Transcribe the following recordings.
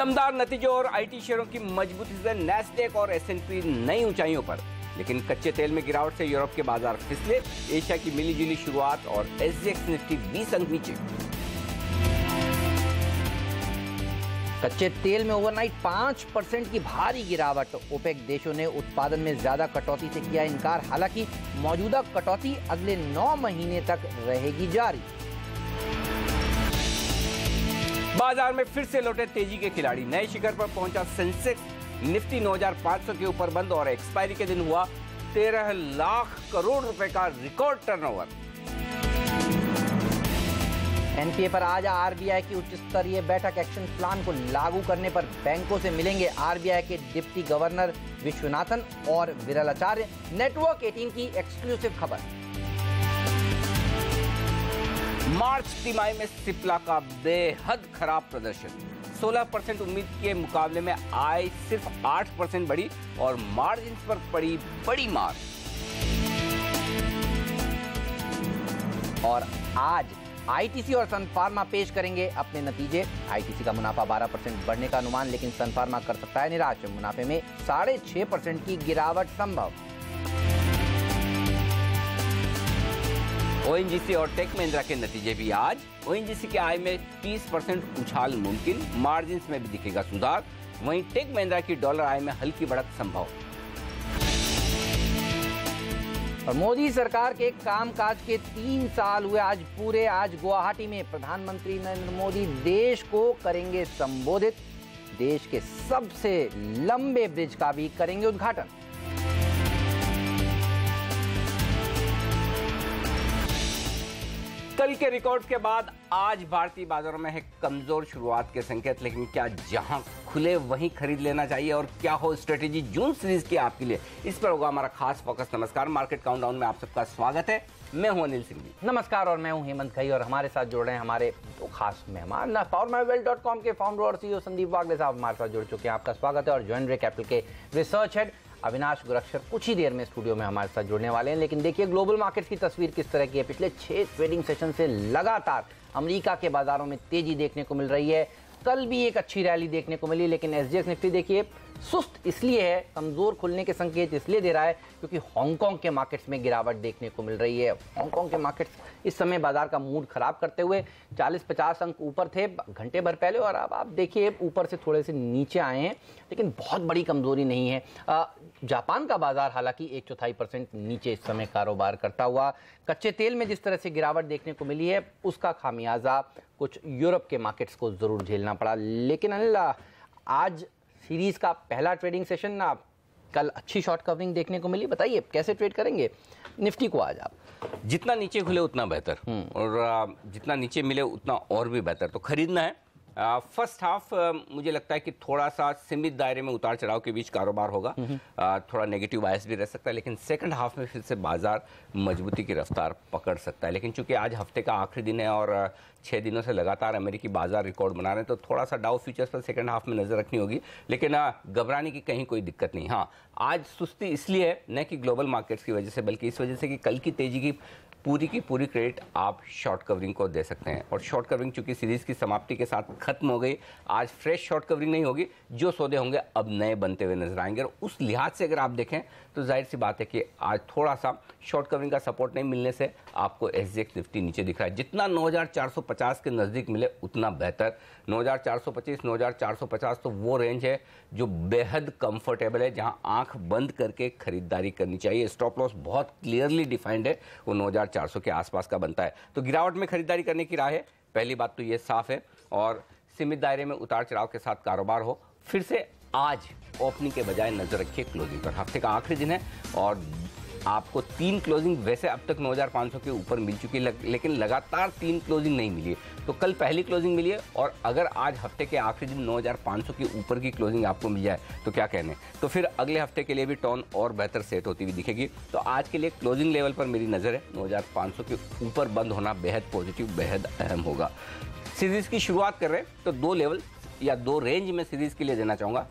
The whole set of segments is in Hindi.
दमदार नतीजों और आईटी शेयरों की मजबूती से नैस्डैक और एस&पी नई ऊंचाइयों पर, लेकिन कच्चे तेल में गिरावट से यूरोप के बाजार फिसले। एशिया की मिलीजुली शुरुआत और एसजीएक्स निफ्टी 20 अंक नीचे। कच्चे तेल में ओवरनाइट 5% की भारी गिरावट। ओपेक देशों ने उत्पादन में ज्यादा कटौती से किया इनकार, हालांकि मौजूदा कटौती अगले 9 महीने तक रहेगी जारी। बाजार में फिर से लौटे तेजी के खिलाड़ी, नए शिखर पर पहुंचा सेंसेक्स। निफ्टी 9500 के ऊपर बंद और एक्सपायरी के दिन हुआ 13 लाख करोड़ रुपए का रिकॉर्ड टर्नओवर। एनपीए पर आज आरबीआई की उच्च स्तरीय बैठक, एक्शन प्लान को लागू करने पर बैंकों से मिलेंगे आरबीआई के डिप्टी गवर्नर विश्वनाथन और विरल आचार्य। नेटवर्क 18 की एक्सक्लूसिव खबर। मार्च तिमाही में सिप्ला का बेहद खराब प्रदर्शन, 16% उम्मीद के मुकाबले में आय सिर्फ 8% बढ़ी और मार्जिन पर पड़ी बड़ी मार। और आज आईटीसी और सन फार्मा पेश करेंगे अपने नतीजे। आईटीसी का मुनाफा 12% बढ़ने का अनुमान, लेकिन सन फार्मा कर सकता है निराश, मुनाफे में 6.5% की गिरावट संभव। ओएनजीसी और टेक महिंद्रा के नतीजे भी आज। ओएनजीसी के आय में 30% उछाल मुमकिन, मार्जिन में भी दिखेगा सुधार। वहीं टेक महिंद्रा की डॉलर आय में हल्की बढ़त संभव। और मोदी सरकार के कामकाज के 3 साल हुए आज पूरे। आज गुवाहाटी में प्रधानमंत्री नरेंद्र मोदी देश को करेंगे संबोधित। देश के सबसे लंबे ब्रिज का भी करेंगे उद्घाटन। कल के रिकॉर्ड के बाद आज भारतीय बाजारों में है कमजोर शुरुआत के संकेत, लेकिन क्या जहां खुले वहीं खरीद लेना चाहिए और क्या हो स्ट्रेटेजी जून सीरीज की आपके लिए, इस पर होगा हमारा खास फोकस। नमस्कार, मार्केट काउंटडाउन में आप सबका स्वागत है। मैं हूं अनिल सिंह जी। नमस्कार, और मैं हूं हेमंत खई, और हमारे साथ जुड़ रहे हैं हमारे दो खास मेहमान। powermywealth.com के फाउंडर और सीईओ संदीप वागले साहब हमारे साथ जुड़ चुके हैं, आपका स्वागत है। और ज्वेलरी कैपिटल के रिसर्च हेड अविनाश गुरक्षर कुछ ही देर में स्टूडियो में हमारे साथ जुड़ने वाले हैं। लेकिन देखिए ग्लोबल मार्केट्स की तस्वीर किस तरह की है। पिछले 6 ट्रेडिंग सेशन से लगातार अमेरिका के बाजारों में तेजी देखने को मिल रही है। कल भी एक अच्छी रैली देखने को मिली, लेकिन एसजीएक्स निफ्टी देखिए सुस्त इसलिए है, कमजोर खुलने के संकेत इसलिए दे रहा है क्योंकि हांगकांग के मार्केट्स में गिरावट देखने को मिल रही है। हांगकांग के मार्केट्स इस समय बाजार का मूड खराब करते हुए 40-50 अंक ऊपर थे घंटे भर पहले, और अब आप देखिए ऊपर से थोड़े से नीचे आए हैं, लेकिन बहुत बड़ी कमजोरी नहीं है। जापान का बाजार हालांकि 1/4% नीचे इस समय कारोबार करता हुआ। कच्चे तेल में जिस तरह से गिरावट देखने को मिली है, उसका खामियाजा कुछ यूरोप के मार्केट्स को जरूर झेलना पड़ा। लेकिन अनिल, आज सीरीज का पहला ट्रेडिंग सेशन ना, कल अच्छी शॉर्ट कवरिंग देखने को मिली। बताइए कैसे ट्रेड करेंगे निफ्टी को आज आप? जितना नीचे खुले उतना बेहतर, और जितना नीचे मिले उतना और भी बेहतर। तो खरीदना है। फर्स्ट हाफ मुझे लगता है कि थोड़ा सा सीमित दायरे में उतार चढ़ाव के बीच कारोबार होगा, थोड़ा नेगेटिव बायस भी रह सकता है, लेकिन सेकंड हाफ में फिर से बाजार मजबूती की रफ्तार पकड़ सकता है। लेकिन चूंकि आज हफ्ते का आखिरी दिन है और 6 दिनों से लगातार अमेरिकी बाजार रिकॉर्ड बना रहे हैं, तो थोड़ा सा डाउ फ्यूचर्स पर सेकंड हाफ में नजर रखनी होगी। लेकिन घबराने की कहीं कोई दिक्कत नहीं। हाँ, आज सुस्ती इसलिए है न कि ग्लोबल मार्केट्स की वजह से, बल्कि इस वजह से कि कल की तेजी की पूरी क्रेडिट आप शॉर्ट कवरिंग को दे सकते हैं। और शॉर्ट कवरिंग चूंकि सीरीज की समाप्ति के साथ खत्म हो गई, आज फ्रेश शॉर्ट कवरिंग नहीं होगी। जो सौदे होंगे अब नए बनते हुए नजर आएंगे, और उस लिहाज से अगर आप देखें तो जाहिर सी बात है कि आज थोड़ा सा शॉर्ट कवरिंग का सपोर्ट नहीं मिलने से आपको एसजीएक्स निफ्टी नीचे दिख रहा है। जितना 9450 के नजदीक मिले उतना बेहतर। 9425, 9450 तो वो रेंज है जो बेहद कंफर्टेबल है, जहां आंख बंद करके खरीदारी करनी चाहिए। स्टॉप लॉस बहुत क्लियरली डिफाइंड है, वो 9400 के आसपास का बनता है। तो गिरावट में खरीदारी करने की राह है, पहली बात तो ये साफ है। और सीमित दायरे में उतार चढ़ाव के साथ कारोबार हो। फिर से आज ओपनिंग के बजाय नजर रखिए क्लोजिंग पर। हफ्ते का आखिरी दिन है और आपको 3 क्लोजिंग वैसे अब तक 9500 के ऊपर मिल चुकी है, लेकिन लगातार 3 क्लोजिंग नहीं मिली है। तो कल पहली क्लोजिंग मिली है, और अगर आज हफ्ते के आखिरी दिन 9500 के ऊपर की क्लोजिंग आपको मिल जाए तो क्या कहने, तो फिर अगले हफ्ते के लिए भी टोन और बेहतर सेट होती हुई दिखेगी। तो आज के लिए क्लोजिंग लेवल पर मेरी नज़र है 9500 के ऊपर बंद होना बेहद पॉजिटिव, बेहद अहम होगा। सीरीज की शुरुआत कर रहे हैं तो 2 लेवल या 2 रेंज में सीरीज के लिए देना चाहूँगा।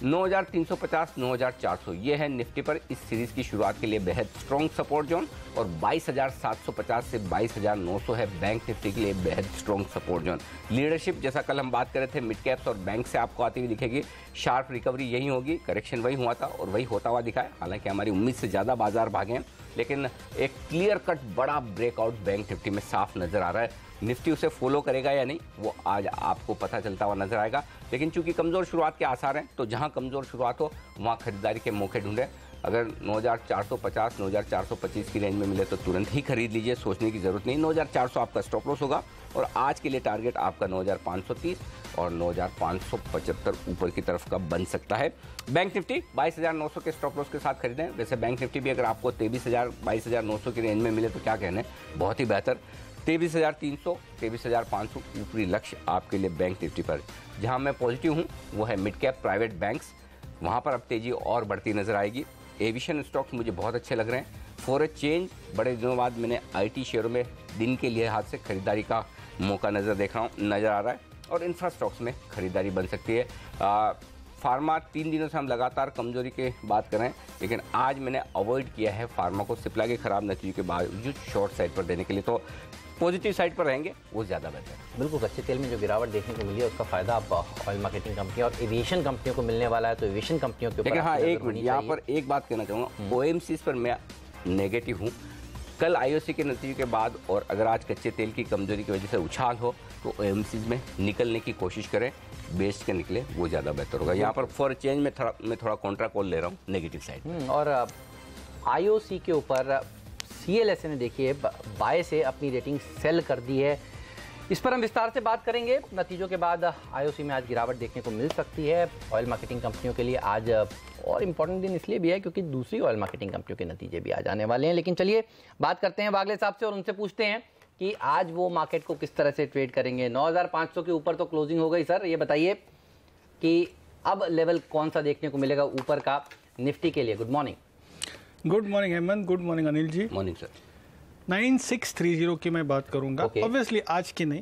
9350, 9400 ये है निफ्टी पर इस सीरीज की शुरुआत के लिए बेहद स्ट्रॉन्ग सपोर्ट जोन, और 22,750 से 22,900 है बैंक निफ्टी के लिए बेहद स्ट्रॉन्ग सपोर्ट जोन। लीडरशिप जैसा कल हम बात कर रहे थे मिड कैप्स और बैंक से आपको आती हुई दिखेगी। शार्प रिकवरी यही होगी, करेक्शन वही हुआ था और वही होता हुआ दिखा है। हालांकि हमारी उम्मीद से ज़्यादा बाजार भागे हैं, लेकिन एक क्लियर कट बड़ा ब्रेकआउट बैंक निफ्टी में साफ नजर आ रहा है। निफ्टी उसे फॉलो करेगा या नहीं वो आज आपको पता चलता हुआ नजर आएगा, लेकिन चूंकि कमजोर शुरुआत के आसार हैं तो जहां कमजोर शुरुआत हो वहां खरीदारी के मौके ढूंढें। अगर 9450, 9425 की रेंज में मिले तो तुरंत ही खरीद लीजिए, सोचने की जरूरत नहीं। 9400 आपका स्टॉप लॉस होगा और आज के लिए टारगेट आपका 9530 और 9575 ऊपर की तरफ का बन सकता है। बैंक निफ्टी 22,900 के स्टॉप लॉस के साथ खरीदें। वैसे बैंक निफ्टी भी अगर आपको 23,000, 22,900 की रेंज में मिले तो क्या कहने, बहुत ही बेहतर। 23,300, 23,500 ऊपरी लक्ष्य आपके लिए बैंक निफ्टी पर। जहां मैं पॉजिटिव हूं वो है मिड कैप प्राइवेट बैंक्स, वहां पर अब तेजी और बढ़ती नजर आएगी। एविएशन स्टॉक्स मुझे बहुत अच्छे लग रहे हैं। फॉर ए चेंज बड़े दिनों बाद मैंने आईटी शेयरों में दिन के लिए हाथ से खरीदारी का मौका नजर आ रहा है और इंफ्रा स्टॉक्स में खरीदारी बन सकती है। फार्मा 3 दिनों से हम लगातार कमजोरी की बात कर रहे हैं, लेकिन आज मैंने अवॉइड किया है फार्मा को सिप्ला के खराब नतीजों के बावजूद शॉर्ट साइड पर देने के लिए। तो पॉजिटिव साइड पर रहेंगे वो ज़्यादा बेहतर है। बिल्कुल, कच्चे तेल में जो गिरावट देखने को मिली है उसका फायदा आप ऑयल मार्केटिंग कंपनी और एविएशन कंपनियों को मिलने वाला है, तो एविएशन कंपनियों के ऊपर। लेकिन हाँ, एक मिनट यहाँ पर एक बात कहना चाहूँगा, ओएमसीज पर मैं नेगेटिव हूँ। कल आईओसी के नतीजे के बाद और अगर आज कच्चे तेल की कमजोरी की वजह से उछाल हो तो ओएमसीज में निकलने की कोशिश करें, बेच के निकले वो ज़्यादा बेहतर होगा। यहाँ पर फॉर चेंज में थोड़ा कॉन्ट्रा कॉल ले रहा हूँ नेगेटिव साइड। और आईओसी के ऊपर सीएलएसए ने देखिए बाय से अपनी रेटिंग सेल कर दी है। इस पर हम विस्तार से बात करेंगे। नतीजों के बाद आईओसी में आज गिरावट देखने को मिल सकती है। ऑयल मार्केटिंग कंपनियों के लिए आज और इम्पोर्टेंट दिन इसलिए भी है क्योंकि दूसरी ऑयल मार्केटिंग कंपनियों के नतीजे भी आ जाने वाले हैं। लेकिन चलिए बात करते हैं वागले साहब से और उनसे पूछते हैं कि आज वो मार्केट को किस तरह से ट्रेड करेंगे। 9,500 के ऊपर तो क्लोजिंग हो गई। सर ये बताइए कि अब लेवल कौन सा देखने को मिलेगा ऊपर का निफ्टी के लिए। Good morning. Good morning Hemant, good morning Anil ji. Morning sir. 9630 की मैं बात करूंगा। ऑब्वियसली आज की नहीं,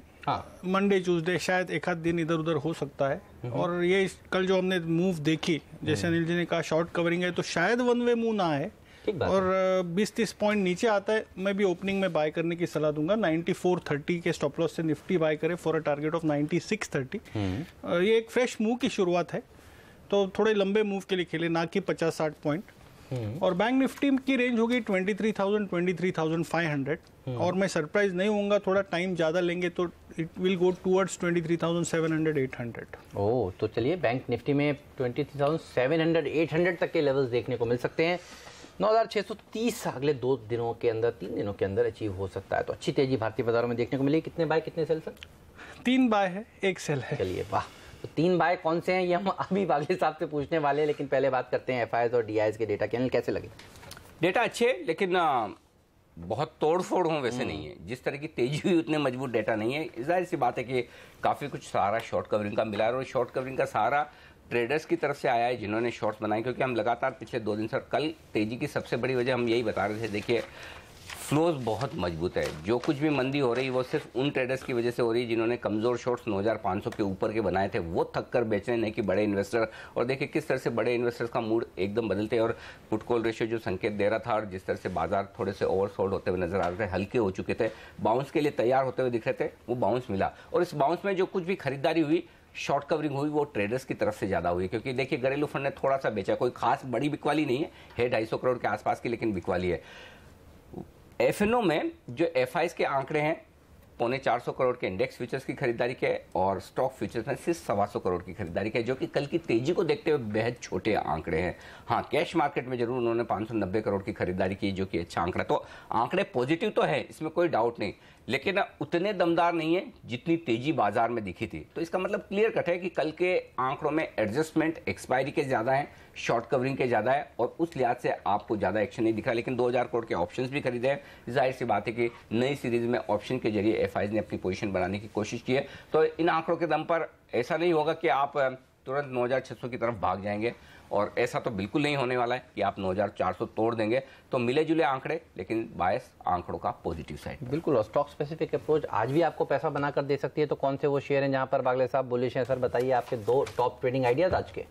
मंडे ट्यूसडे शायद एक आध दिन इधर उधर हो सकता है। और ये कल जो हमने मूव देखी, जैसे अनिल जी ने कहा शॉर्ट कवरिंग है, तो शायद वन वे मूव ना आए और 20-30 पॉइंट नीचे आता है। मैं भी ओपनिंग में बाय करने की सलाह दूंगा। 9430 के स्टॉप लॉस से निफ्टी बाय करे फॉर अ टारगेट ऑफ 9630। ये एक फ्रेश मूव की शुरुआत है, तो थोड़े लंबे मूव के लिए खेले, ना कि 50-60 पॉइंट। और बैंक निफ्टी की रेंज होगी 23,000, 23,500। और मैं सरप्राइज नहीं होऊंगा, थोड़ा टाइम ज्यादा लेंगे तो इट विल गो टुवर्ड्स 23,700, 800। ओह, तो चलिए बैंक निफ्टी में 23,700, 800 तक के लेवल्स देखने को मिल सकते हैं। 9,630 अगले 2 दिनों के अंदर, 3 दिनों के अंदर अचीव हो सकता है। तो अच्छी तेजी भारतीय बाजारों में देखने को मिलेगी। कितने बाय कितने सेल सर? 3 बाय है, 1 सेल है। चलिए वाह, तो 3 बाय कौन से हैं ये हम अभी वागले साहब से पूछने वाले हैं, लेकिन पहले बात करते हैं एफआईआईज और डीआईएस के डेटा। के कैसे लगे? डेटा अच्छे, लेकिन बहुत तोड़फोड़ हो वैसे नहीं है। जिस तरह की तेजी हुई उतने मजबूत डेटा नहीं है। जाहिर सी बात है कि काफ़ी कुछ सहारा शॉर्ट कवरिंग का मिला है और शॉर्ट कवरिंग का सहारा ट्रेडर्स की तरफ से आया है जिन्होंने शॉर्ट्स बनाए, क्योंकि हम लगातार पिछले 2 दिन सर, कल तेजी की सबसे बड़ी वजह हम यही बता रहे थे। देखिए फ्लोज बहुत मजबूत है। जो कुछ भी मंदी हो रही है वो सिर्फ उन ट्रेडर्स की वजह से हो रही है जिन्होंने कमजोर शॉर्ट्स 9,500 के ऊपर के बनाए थे, वो थक कर बेच रहे हैं, नहीं कि बड़े इन्वेस्टर। और देखिए किस तरह से बड़े इन्वेस्टर्स का मूड एकदम बदलते हैं और पुट कॉल रेशियो जो संकेत दे रहा था और जिस तरह से बाजार थोड़े से ओवरसोल्ड होते हुए नजर आ रहे थे, हल्के हो चुके थे, बाउंस के लिए तैयार होते हुए दिख रहे थे, वो बाउंस मिला। और इस बाउंस में जो कुछ भी खरीदारी हुई, शॉर्ट कवरिंग हुई, वो ट्रेडर्स की तरफ से ज्यादा हुई। क्योंकि देखिए घरेलू फंड ने थोड़ा सा बेचा, कोई खास बड़ी बिकवाली नहीं है 250 करोड़ के आसपास की, लेकिन बिकवाली है। एफएनओ में जो एफआईज के आंकड़े हैं, 425 करोड़ के इंडेक्स फ्यूचर्स की खरीदारी के और स्टॉक फ्यूचर्स में सिर्फ 125 करोड़ की खरीदारी के, जो कि कल की तेजी को देखते हुए बेहद छोटे आंकड़े हैं। हाँ, कैश मार्केट में जरूर उन्होंने 590 करोड़ की खरीदारी की, जो कि अच्छा आंकड़ा। तो आंकड़े पॉजिटिव तो है, इसमें कोई डाउट नहीं, लेकिन उतने दमदार नहीं है जितनी तेजी बाजार में दिखी थी। तो इसका मतलब क्लियर कट है कि कल के आंकड़ों में एडजस्टमेंट एक्सपायरी के ज्यादा है, शॉर्ट कवरिंग के ज्यादा है, और उस लिहाज से आपको ज्यादा एक्शन नहीं दिखा। लेकिन 2000 करोड़ के ऑप्शंस भी खरीदे हैं। जाहिर सी बात है कि नई सीरीज में ऑप्शन के जरिए एफआईज ने अपनी पोजीशन बनाने की कोशिश की है। तो इन आंकड़ों के दम पर ऐसा नहीं होगा कि आप तुरंत 9600 की तरफ भाग जाएंगे, और ऐसा तो बिल्कुल नहीं होने वाला है कि आप 9400 तोड़ देंगे। तो मिले जुले आंकड़े, लेकिन बायस आंकड़ों का पॉजिटिव साइड। बिल्कुल, और स्टॉक स्पेसिफिक अप्रोच आज भी आपको पैसा बनाकर दे सकती है। तो कौन से वो शेयर हैं जहां पर बागले साहब बुलिश हैं? सर बताइए आपके 2 टॉप ट्रेडिंग आइडियाज आज के।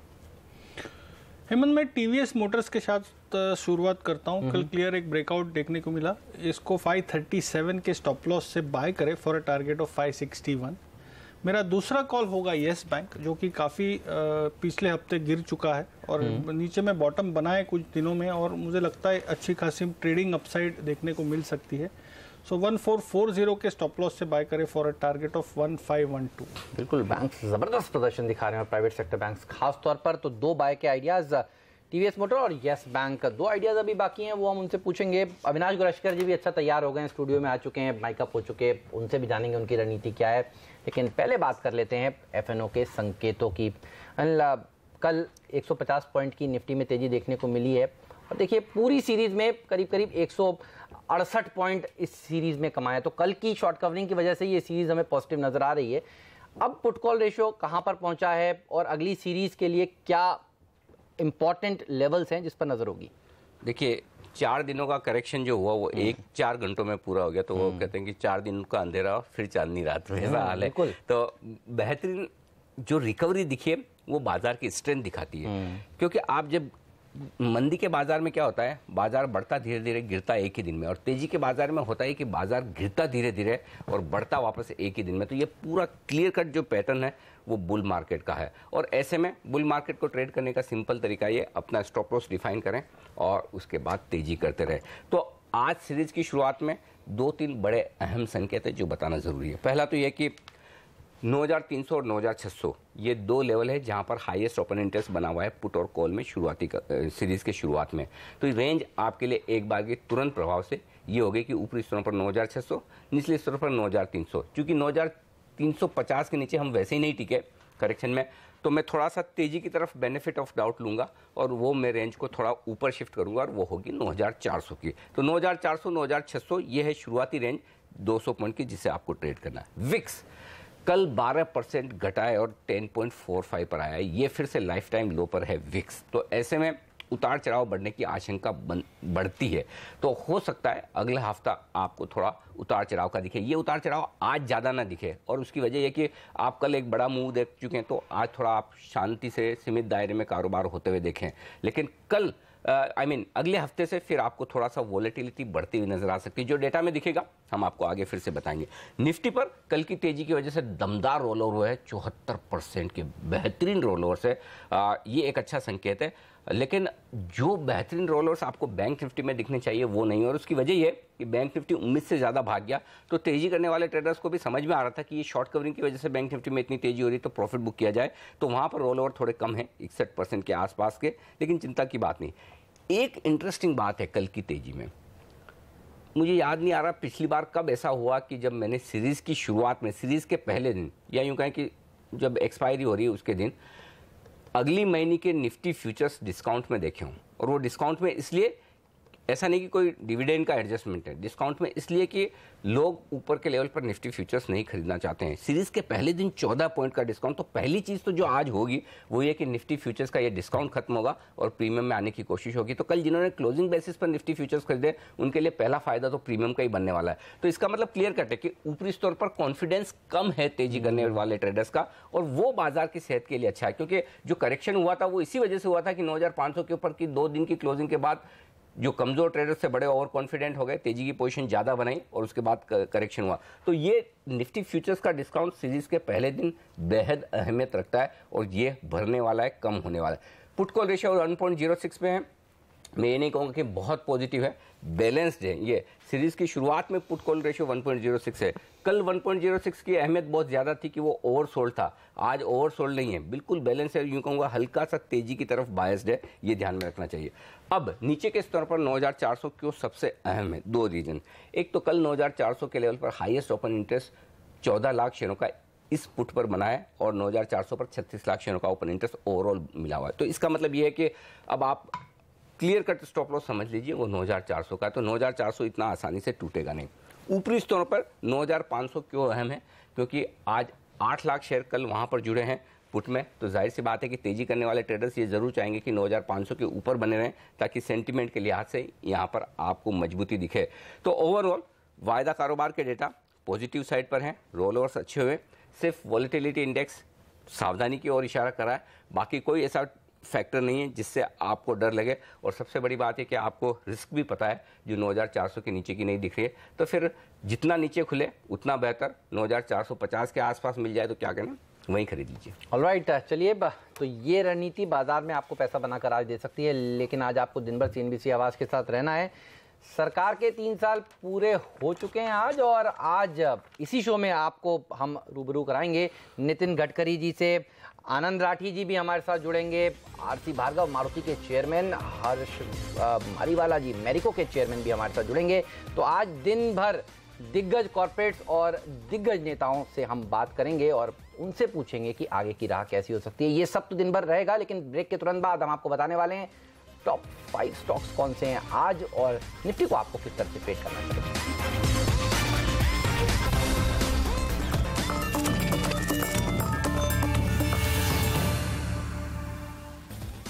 हेमंत, मैं टीवीएस मोटर्स के साथ शुरुआत करता हूं। कल क्लियर एक ब्रेकआउट देखने को मिला, इसको 537 के स्टॉप लॉस से बाय करें फॉर अ टारगेट ऑफ 561। मेरा दूसरा कॉल होगा येस बैंक, जो कि काफ़ी पिछले हफ्ते गिर चुका है और नीचे में बॉटम बनाए कुछ दिनों में, और मुझे लगता है अच्छी खासी ट्रेडिंग अपसाइड देखने को मिल सकती है। सो 1440 के स्टॉप लॉस से बाय करें फॉर अ टारगेट ऑफ 1512। बिल्कुल, बैंक्स जबरदस्त प्रदर्शन दिखा रहे हैं, प्राइवेट सेक्टर बैंक्स खास तौर पर। तो दो बाय के आइडियाज, टीवीएस मोटर और येस बैंक, दो आइडियाज अभी बाकी हैं, वो हम उनसे पूछेंगे। अविनाश गुरश्कर जी भी अच्छा तैयार हो गए हैं, स्टूडियो में आ चुके हैं, माइकअप हो चुके हैं, उनसे भी जानेंगे उनकी रणनीति क्या है। लेकिन पहले बात कर लेते हैं एफएनओ के संकेतों की। कल 150 पॉइंट की निफ्टी में तेजी देखने को मिली है, और देखिए पूरी सीरीज में करीब करीब 168 पॉइंट इस सीरीज में कमाए। तो कल की शॉर्ट कवरिंग की वजह से ये सीरीज हमें पॉजिटिव नजर आ रही है। अब पुट कॉल रेशियो कहां पर पहुंचा है और अगली सीरीज के लिए क्या इंपॉर्टेंट लेवल्स हैं जिस पर नजर होगी? देखिए, 4 दिनों का करेक्शन जो हुआ वो 4 घंटों में पूरा हो गया। तो वो कहते हैं कि 4 दिन का अंधेरा फिर चांदनी रात, वैसा हाल है। तो बेहतरीन जो रिकवरी दिखी है वो बाजार की स्ट्रेंथ दिखाती है। क्योंकि आप जब मंदी के बाजार में क्या होता है, बाजार बढ़ता धीरे धीरे, गिरता एक ही दिन में, और तेजी के बाजार में होता है कि बाजार गिरता धीरे धीरे और बढ़ता वापस एक ही दिन में। तो ये पूरा क्लियर कट जो पैटर्न है वो बुल मार्केट का है। और ऐसे में बुल मार्केट को ट्रेड करने का सिंपल तरीका ये, अपना स्टॉप लॉस डिफाइन करें और उसके बाद तेजी करते रहे। तो आज सीरीज की शुरुआत में 2-3 बड़े अहम संकेत है जो बताना जरूरी है। पहला तो यह कि 9300 और 9600 ये 2 लेवल है जहां पर हाईएस्ट ओपन इंटरेस्ट बना हुआ है पुट और कॉल में शुरुआती सीरीज के शुरुआत में। तो ये रेंज आपके लिए एक बार के तुरंत प्रभाव से ये हो गई कि ऊपरी स्तरों पर 9600, निचले स्तरों पर 9300। क्योंकि 9350 के नीचे हम वैसे ही नहीं टिके करेक्शन में, तो मैं थोड़ा सा तेजी की तरफ बेनिफिट ऑफ डाउट लूंगा और वो मैं रेंज को थोड़ा ऊपर शिफ्ट करूंगा और वो होगी 9400 की। तो 9400 9600 ये है शुरुआती रेंज 200 पॉइंट की जिसे आपको ट्रेड करना है। विक्स कल 12% घटा है और 10.45 पर आया है, ये फिर से लाइफ टाइम लो पर है विक्स। तो ऐसे में उतार चढ़ाव बढ़ने की आशंका बढ़ती है। तो हो सकता है अगला हफ्ता आपको थोड़ा उतार चढ़ाव का दिखे। ये उतार चढ़ाव आज ज़्यादा ना दिखे, और उसकी वजह यह कि आप कल एक बड़ा मूव देख चुके हैं, तो आज थोड़ा आप शांति से सीमित दायरे में कारोबार होते हुए देखें। लेकिन कल अगले हफ्ते से फिर आपको थोड़ा सा वॉलेटिलिटी बढ़ती हुई नजर आ सकती है। जो डेटा में दिखेगा हम आपको आगे फिर से बताएंगे। निफ्टी पर कल की तेजी की वजह से दमदार रोल ओवर हुआ है, 74% के बेहतरीन रोल ओवर से। ये एक अच्छा संकेत है। लेकिन जो बेहतरीन रोलर्स आपको बैंक निफ्टी में दिखने चाहिए वो नहीं, और उसकी वजह ये कि बैंक निफ्टी उम्मीद से ज़्यादा भाग गया। तो तेजी करने वाले ट्रेडर्स को भी समझ में आ रहा था कि ये शॉर्ट कवरिंग की वजह से बैंक निफ्टी में इतनी तेजी हो रही है, तो प्रॉफिट बुक किया जाए। तो वहाँ पर रोल ओवर थोड़े कम है, 61% के आसपास के, लेकिन चिंता की बात नहीं। एक इंटरेस्टिंग बात है कल की तेजी में, मुझे याद नहीं आ रहा पिछली बार कब ऐसा हुआ कि जब मैंने सीरीज़ की शुरुआत में, सीरीज़ के पहले दिन, या यूँ कहें कि जब एक्सपायरी हो रही है उसके दिन, अगली महीने के निफ्टी फ्यूचर्स डिस्काउंट में देखे हूँ। और वो डिस्काउंट में इसलिए, ऐसा नहीं कि कोई डिविडेंड का एडजस्टमेंट है, डिस्काउंट में इसलिए कि लोग ऊपर के लेवल पर निफ्टी फ्यूचर्स नहीं खरीदना चाहते हैं। सीरीज के पहले दिन 14 पॉइंट का डिस्काउंट। तो पहली चीज़ तो जो आज होगी वो ये कि निफ्टी फ्यूचर्स का ये डिस्काउंट खत्म होगा और प्रीमियम में आने की कोशिश होगी। तो कल जिन्होंने क्लोजिंग बेसिस पर निफ्टी फ्यूचर्स खरीदे उनके लिए पहला फायदा तो प्रीमियम का ही बनने वाला है। तो इसका मतलब क्लियर कट है कि ऊपरी स्तर पर कॉन्फिडेंस कम है तेजी करने वाले ट्रेडर्स का, और वो बाजार की सेहत के लिए अच्छा है। क्योंकि जो करेक्शन हुआ था वो इसी वजह से हुआ था कि 9500 के ऊपर की 2 दिन की क्लोजिंग के बाद जो कमजोर ट्रेडर्स से बड़े ओवर कॉन्फिडेंट हो गए, तेजी की पोजीशन ज़्यादा बनाई और उसके बाद करेक्शन हुआ। तो ये निफ्टी फ्यूचर्स का डिस्काउंट सीरीज के पहले दिन बेहद अहमियत रखता है और ये भरने वाला है, कम होने वाला है। पुट कॉल रेशियो 1.06 पे है। मैं ये नहीं कहूँगा कि बहुत पॉजिटिव है, बैलेंस्ड है। ये सीरीज की शुरुआत में पुट कॉल रेशियो 1.06 है। कल 1.06 की अहमियत बहुत ज़्यादा थी कि वो ओवरसोल्ड था, आज ओवरसोल्ड नहीं है, बिल्कुल बैलेंस है। यूँ कहूँगा हल्का सा तेजी की तरफ बायस्ड है, ये ध्यान में रखना चाहिए। अब नीचे के स्तर पर 9400 क्यों सबसे अहम है, 2 रीजन। एक तो कल 9400 के लेवल पर हाईएस्ट ओपन इंटरेस्ट 14 लाख शेयरों का इस पुट पर बना है और 9400 पर 36 लाख शेयरों का ओपन इंटरेस्ट ओवरऑल मिला हुआ है। तो इसका मतलब ये है कि अब आप क्लियर कट स्टॉप लॉस समझ लीजिए वो 9400 का। तो 9400 इतना आसानी से टूटेगा नहीं। ऊपरी स्तरों पर 9500 क्यों अहम है, क्योंकि आज 8 लाख शेयर कल वहाँ पर जुड़े हैं पुट में। तो जाहिर सी बात है कि तेजी करने वाले ट्रेडर्स ये जरूर चाहेंगे कि 9500 के ऊपर बने रहें, ताकि सेंटीमेंट के लिहाज से यहाँ पर आपको मजबूती दिखे। तो ओवरऑल वायदा कारोबार के डेटा पॉजिटिव साइड पर हैं, रोल ओवर्स अच्छे हुए। सिर्फ वॉलेटिलिटी इंडेक्स सावधानी की ओर इशारा कर रहा है, बाकी कोई ऐसा फैक्टर नहीं है जिससे आपको डर लगे। और सबसे बड़ी बात है कि आपको रिस्क भी पता है जो 9400 के नीचे की नहीं दिख रही है, तो फिर जितना नीचे खुले उतना बेहतर। 9450 के आसपास मिल जाए तो क्या कहना, वहीं खरीद लीजिए। ऑलराइट, चलिए तो ये रणनीति बाजार में आपको पैसा बनाकर आज दे सकती है, लेकिन आज आपको दिन भर CNBC आवाज़ के साथ रहना है। सरकार के 3 साल पूरे हो चुके हैं आज, और आज इसी शो में आपको हम रूबरू कराएंगे नितिन गडकरी जी से। आनंद राठी जी भी हमारे साथ जुड़ेंगे, आरसी भार्गव मारुति के चेयरमैन, हर्ष मारीवाला जी मैरिको के चेयरमैन भी हमारे साथ जुड़ेंगे। तो आज दिन भर दिग्गज कॉर्पोरेट्स और दिग्गज नेताओं से हम बात करेंगे और उनसे पूछेंगे कि आगे की राह कैसी हो सकती है। ये सब तो दिन भर रहेगा, लेकिन ब्रेक के तुरंत बाद हम आपको बताने वाले हैं टॉप 5 स्टॉक्स कौन से हैं आज और निफ्टी को आपको किस तरह से ट्रेड करना चाहिए।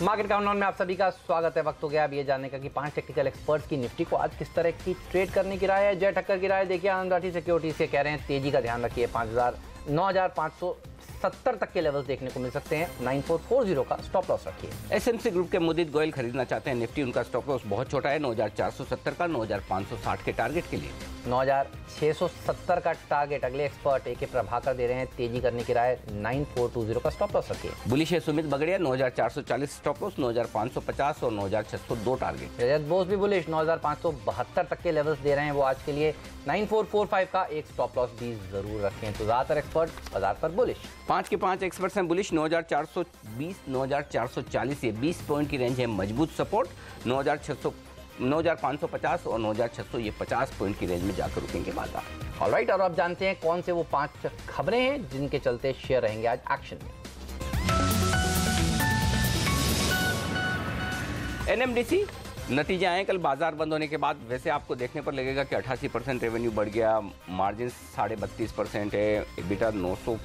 मार्केट काउंटडाउन में आप सभी का स्वागत है। वक्त हो गया अब ये जानने का कि 5 टेक्निकल एक्सपर्ट्स की निफ्टी को आज किस तरह की ट्रेड करने की राय है। जय ठक्कर की राय देखिए, आनंद राठी सिक्योरिटीज के कह रहे हैं तेजी का ध्यान रखिए, 9570 तक के लेवल्स देखने को मिल सकते हैं। 9440 का स्टॉप लॉस रखिए। एसएमसी ग्रुप के मुदित गोयल खरीदना चाहते हैं निफ्टी, उनका स्टॉप लॉस बहुत छोटा है 9470 का, 9560 के टारगेट के लिए। 9670 का टारगेट अगले एक्सपर्ट AK प्रभाकर दे रहे हैं, तेजी करने की राय, 9420 का स्टॉप लॉस रखिए। बुलिश है सुमित बगड़िया, 9440 स्टॉप लॉस, 9550 और 9602 टारगेट। रजत बोस भी बुलिश, 9572 तक के लेवल्स दे रहे हैं वो आज के लिए। 9445 का एक स्टॉप लॉस भी जरूर रखें। तो ज्यादातर एक्सपर्ट बाजार पर बुलिश। 5 के 5 एक्सपर्ट्स हैं बुलिश, 9420 9440, ये 20 पॉइंट की रेंज है मजबूत सपोर्ट। 9550 और 9600 ये 50 पॉइंट की रेंज में जाकर रुकेंगे बाजार। ऑलराइट, और अब जानते हैं कौन से वो 5 खबरें हैं जिनके चलते शेयर रहेंगे आज एक्शन में। NMDC नतीजे आए कल बाजार बंद होने के बाद। वैसे आपको देखने पर लगेगा कि 88% रेवेन्यू बढ़ गया, मार्जिन 32.5% है, EBITDA 900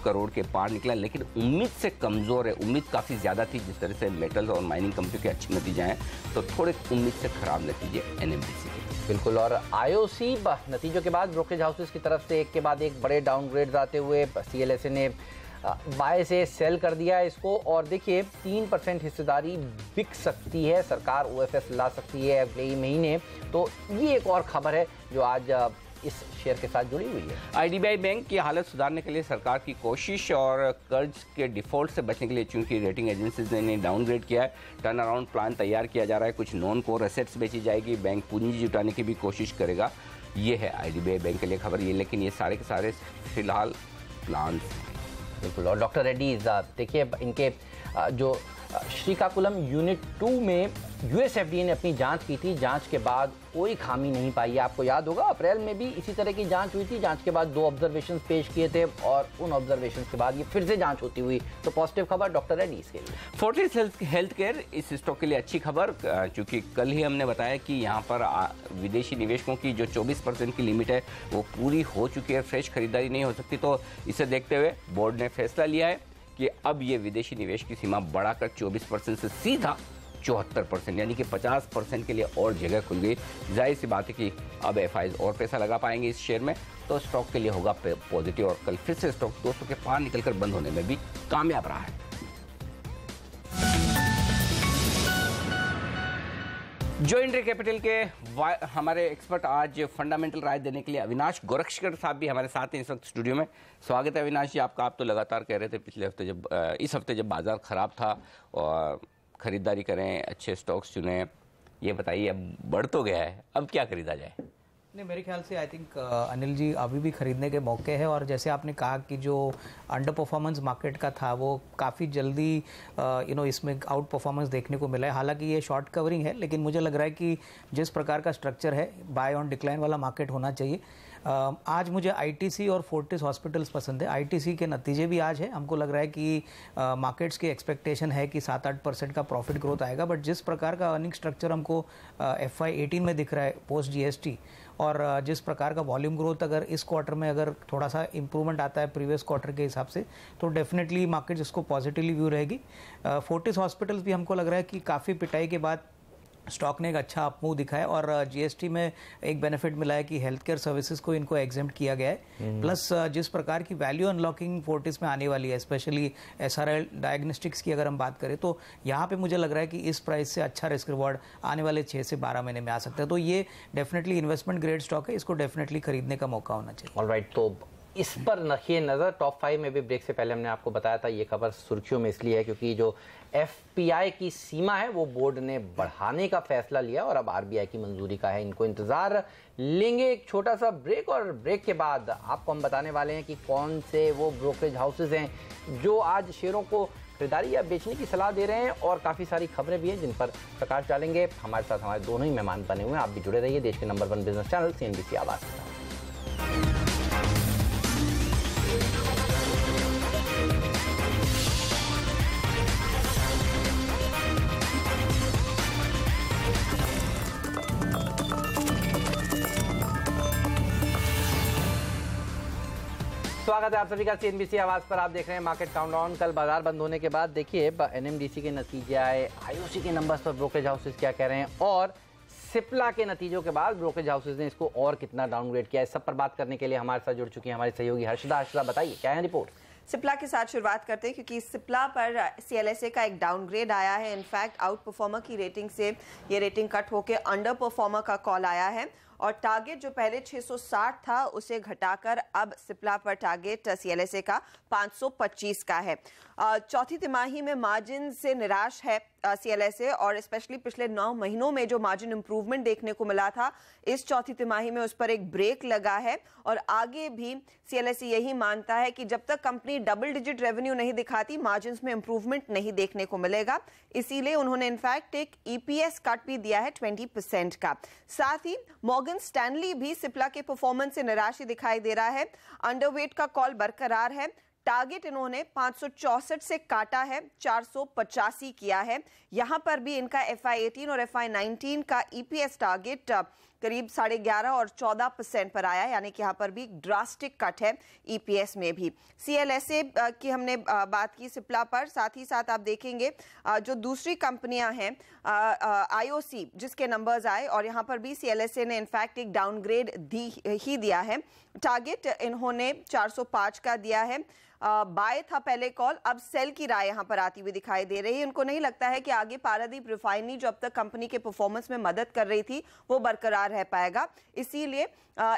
करोड़ के पार निकला, लेकिन उम्मीद से कमजोर है। उम्मीद काफ़ी ज़्यादा थी, जिस तरह से मेटल और माइनिंग कंपनी के अच्छे नतीजे हैं, तो थोड़े उम्मीद से खराब नतीजे NMDC के। बिल्कुल, और IOC नतीजों के बाद ब्रोकरेज हाउसेस की तरफ से एक के बाद एक बड़े डाउनग्रेड्स आते हुए CLSA ने बाय से सेल कर दिया है इसको, और देखिए 3% हिस्सेदारी बिक सकती है, सरकार OFS ला सकती है अगले ही महीने। तो ये एक और खबर है जो आज इस शेयर के साथ जुड़ी हुई है। IDBI बैंक की हालत सुधारने के लिए सरकार की कोशिश और कर्ज के डिफॉल्ट से बचने के लिए चूंकि रेटिंग एजेंसीज ने इन्हें डाउनग्रेड किया है, टर्न अराउंड प्लान तैयार किया जा रहा है, कुछ नॉन कोर एसेट्स बेची जाएगी, बैंक पूंजी जुटाने की भी कोशिश करेगा। ये है IDBI बैंक के लिए खबर ये, लेकिन ये सारे के सारे फिलहाल प्लान। बिल्कुल, और डॉक्टर रेड्डी देखिए इनके जो श्रीकाकुलम यूनिट 2 में USFDA ने अपनी जांच की थी, जांच के बाद कोई खामी नहीं पाई है। आपको याद होगा अप्रैल में भी इसी तरह की जांच हुई थी, जांच के बाद 2 ऑब्जर्वेशंस पेश किए थे और उन ऑब्जर्वेशंस के बाद ये फिर से जांच होती हुई। तो पॉजिटिव खबर डॉक्टर रेड्डी के लिए। फोर्टिस हेल्थ केयर इस स्टॉक के लिए अच्छी खबर, क्योंकि कल ही हमने बताया कि यहाँ पर विदेशी निवेशकों की जो 24% की लिमिट है वो पूरी हो चुकी है, फ्रेश खरीदारी नहीं हो सकती। तो इसे देखते हुए बोर्ड ने फैसला लिया है कि अब ये विदेशी निवेश की सीमा बढ़ाकर 24% से सीधा 74%, यानी कि 50% के लिए और जगह खुल गई। जाहिर सी बात है कि अब FIs और पैसा लगा पाएंगे इस शेयर में, तो स्टॉक के लिए होगा पॉजिटिव, और कल फिर से स्टॉक 200 के पार निकलकर बंद होने में भी कामयाब रहा है। जो इंडिया कैपिटल के हमारे एक्सपर्ट आज फंडामेंटल राय देने के लिए अविनाश गोरक्षकर साहब भी हमारे साथ हैं इस वक्त स्टूडियो में। स्वागत है अविनाश जी आपका। आप तो लगातार कह रहे थे पिछले हफ्ते इस हफ्ते जब बाजार खराब था और खरीदारी करें, अच्छे स्टॉक्स चुनें, ये बताइए अब बढ़ तो गया है, अब क्या खरीदा जाए? नहीं, मेरे ख्याल से आई थिंक अनिल जी अभी भी खरीदने के मौके हैं, और जैसे आपने कहा कि जो अंडर परफॉर्मेंस मार्केट का था वो काफ़ी जल्दी इसमें आउट परफॉर्मेंस देखने को मिला है। हालांकि ये शॉर्ट कवरिंग है, लेकिन मुझे लग रहा है कि जिस प्रकार का स्ट्रक्चर है बाय ऑन डिक्लाइन वाला मार्केट होना चाहिए। आज मुझे ITC और फोर्टिस हॉस्पिटल्स पसंद है। ITC के नतीजे भी आज है, हमको लग रहा है कि मार्केट्स की एक्सपेक्टेशन है कि 7-8% का प्रॉफिट ग्रोथ आएगा, बट जिस प्रकार का अर्निंग स्ट्रक्चर हमको FY18 में दिख रहा है पोस्ट GST, और जिस प्रकार का वॉल्यूम ग्रोथ अगर इस क्वार्टर में अगर थोड़ा सा इंप्रूवमेंट आता है प्रीवियस क्वार्टर के हिसाब से, तो डेफिनेटली मार्केट इसको पॉजिटिवली व्यू रहेगी। फोर्टिस हॉस्पिटल्स भी हमको लग रहा है कि काफ़ी पिटाई के बाद स्टॉक ने एक अच्छा अपमूव दिखाया और जीएसटी में एक बेनिफिट मिला है कि हेल्थ केयर सर्विसेज को इनको एग्जेम्प्ट किया गया है। प्लस जिस प्रकार की वैल्यू अनलॉकिंग फोर्टिस में आने वाली है, स्पेशली एसआरएल डायग्नोस्टिक्स की अगर हम बात करें, तो यहाँ पे मुझे लग रहा है कि इस प्राइस से अच्छा रिस्क रिवॉर्ड आने वाले 6 से 12 महीने में आ सकता है। तो ये डेफिनेटली इन्वेस्टमेंट ग्रेड स्टॉक है, इसको डेफिनेटली खरीदने का मौका होना चाहिए। ऑलराइट, तो इस पर रखिए नजर। टॉप 5 में भी ब्रेक से पहले हमने आपको बताया था, ये खबर सुर्खियों में इसलिए है क्योंकि जो एफपीआई की सीमा है वो बोर्ड ने बढ़ाने का फैसला लिया और अब आरबीआई की मंजूरी का है इनको इंतजार। लेंगे एक छोटा सा ब्रेक और ब्रेक के बाद आपको हम बताने वाले हैं कि कौन से वो ब्रोकरेज हाउसेज हैं जो आज शेयरों को खरीदारी या बेचने की सलाह दे रहे हैं, और काफ़ी सारी खबरें भी हैं जिन पर प्रकाश डालेंगे। हमारे साथ हमारे दोनों ही मेहमान बने हुए हैं, आप भी जुड़े रहिए देश के नंबर 1 बिजनेस चैनल सीएनबीसी आवाज़ के साथ। स्वागत है आप सभी का सीएनबीसी आवाज पर। आप देख रहे हैं मार्केट काउंटडाउन। कल बाजार बंद होने के बाद देखिए एनएमडीसी के नतीजे आए, आईओसी के नंबर्स पर ब्रोकरेज हाउसेज क्या कह रहे हैं, और सिप्ला के नतीजों के बाद ब्रोकरेज हाउसेज ने इसको और कितना डाउनग्रेड किया है। सब पर बात करने के लिए हमारे साथ जुड़ चुकी हैं हमारी सहयोगी हर्षदा। हर्षदा, बताइए क्या है रिपोर्ट? सिप्ला के साथ शुरुआत करते हैं क्योंकि सिप्ला पर सीएलएसए का एक डाउनग्रेड आया है। इनफैक्ट आउट परफॉर्मर की रेटिंग से ये रेटिंग कट होकर अंडर परफॉर्मर का कॉल आया है और टारगेट जो पहले 660 था उसे घटाकर अब सिप्ला पर टारगेट सीएलएसए का 525 का है। चौथी तिमाही में मार्जिन से निराश है सीएलएसए और स्पेशली पिछले 9 महीनों में जो मार्जिन इंप्रूवमेंट देखने को मिला था इस चौथी तिमाही में उस पर एक ब्रेक लगा है और आगे भी सीएलएसए यही मानता है कि जब तक कंपनी डबल डिजिट रेवेन्यू नहीं दिखाती मार्जिन में इंप्रूवमेंट नहीं देखने को मिलेगा। इसीलिए उन्होंने इनफैक्ट एक ईपीएस कट भी दिया है 20% का। साथ ही मॉर्गन स्टैनली भी सिप्ला के परफॉर्मेंस से निराश ही दिखाई दे रहा है। अंडरवेट का कॉल बरकरार है। टारगेट इन्होंने 564 से काटा है, 485 किया है। यहां पर भी इनका FY18 और FY19 का EPS टारगेट करीब 11.5 और 14% पर आया, यानी कि यहां पर भी ड्रास्टिक कट है EPS में भी। CLSA की हमने बात की सिप्ला पर, साथ ही साथ आप देखेंगे जो दूसरी कंपनियां हैं IOC जिसके नंबर्स आए और यहां पर भी CLSA ने इनफैक्ट एक डाउनग्रेड दिया है। टारगेट इन्होंने 405 का दिया है। बाय था पहले कॉल, अब सेल की राय यहां पर आती हुई दिखाई दे रही है। उनको नहीं लगता है कि आगे पारादीप रिफाइनरी जो अब तक कंपनी के परफॉर्मेंस में मदद कर रही थी वो बरकरार रह पाएगा, इसीलिए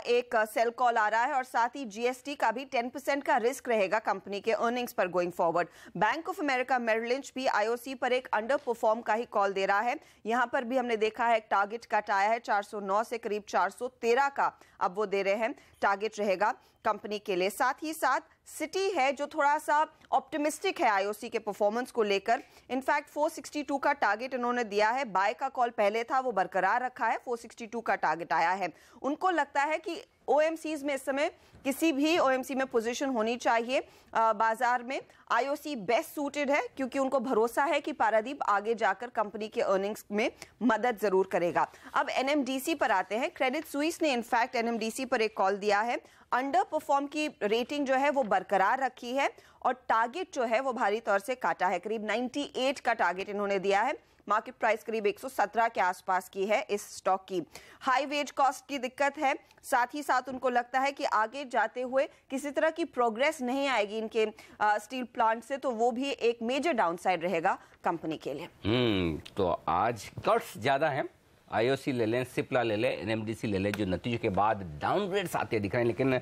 एक सेल कॉल आ रहा है। और साथ ही जीएसटी का भी 10% का रिस्क रहेगा कंपनी के अर्निंग्स पर going forward. Bank of America Merrill Lynch भी आईओसी पर एक अंडर परफॉर्म का ही कॉल दे रहा है। यहां पर भी हमने देखा है टारगेट कट आया है 409 से करीब 413 का अब वो दे रहे हैं टारगेट रहेगा कंपनी के लिए। साथ ही साथ सिटी है जो थोड़ा सा ऑप्टिमिस्टिक है आईओसी के परफॉर्मेंस को लेकर। इनफैक्ट 462 का टारगेट इन्होंने दिया है। बाय का कॉल पहले था वो बरकरार रखा है, 462 का टारगेट आया है। उनको लगता है कि ओएमसीज में इस समय किसी भी ओएमसी में पोजीशन होनी चाहिए बाजार में। आईओसी बेस्ट सूटेड है क्योंकि उनको भरोसा है कि पारादीप आगे जाकर कंपनी के अर्निंग्स में मदद जरूर करेगा। अब एनएमडीसी पर आते हैं। क्रेडिट स्विस ने इनफैक्ट एनएमडीसी पर एक कॉल दिया है। अंडर परफॉर्म की रेटिंग जो है वो बरकरार रखी है और टारगेट जो है वो भारी तौर से काटा है। करीब 98 का टारगेट इन्होंने दिया है। मार्केट प्राइस करीब 117 के आसपास की है इस स्टॉक की। हाई वेज कॉस्ट की दिक्कत है, साथ ही साथ उनको लगता है कि आगे जाते हुए किसी तरह की प्रोग्रेस नहीं आएगी इनके स्टील प्लांट से, तो वो भी एक मेजर डाउनसाइड रहेगा कंपनी के लिए। तो आज कट्स ज्यादा हैं। आईओसी ले लें, सिप्ला ले लें, एनएमडीसी ले लें, जो नतीजों के बाद डाउनग्रेड्स आते दिख रहे हैं। लेकिन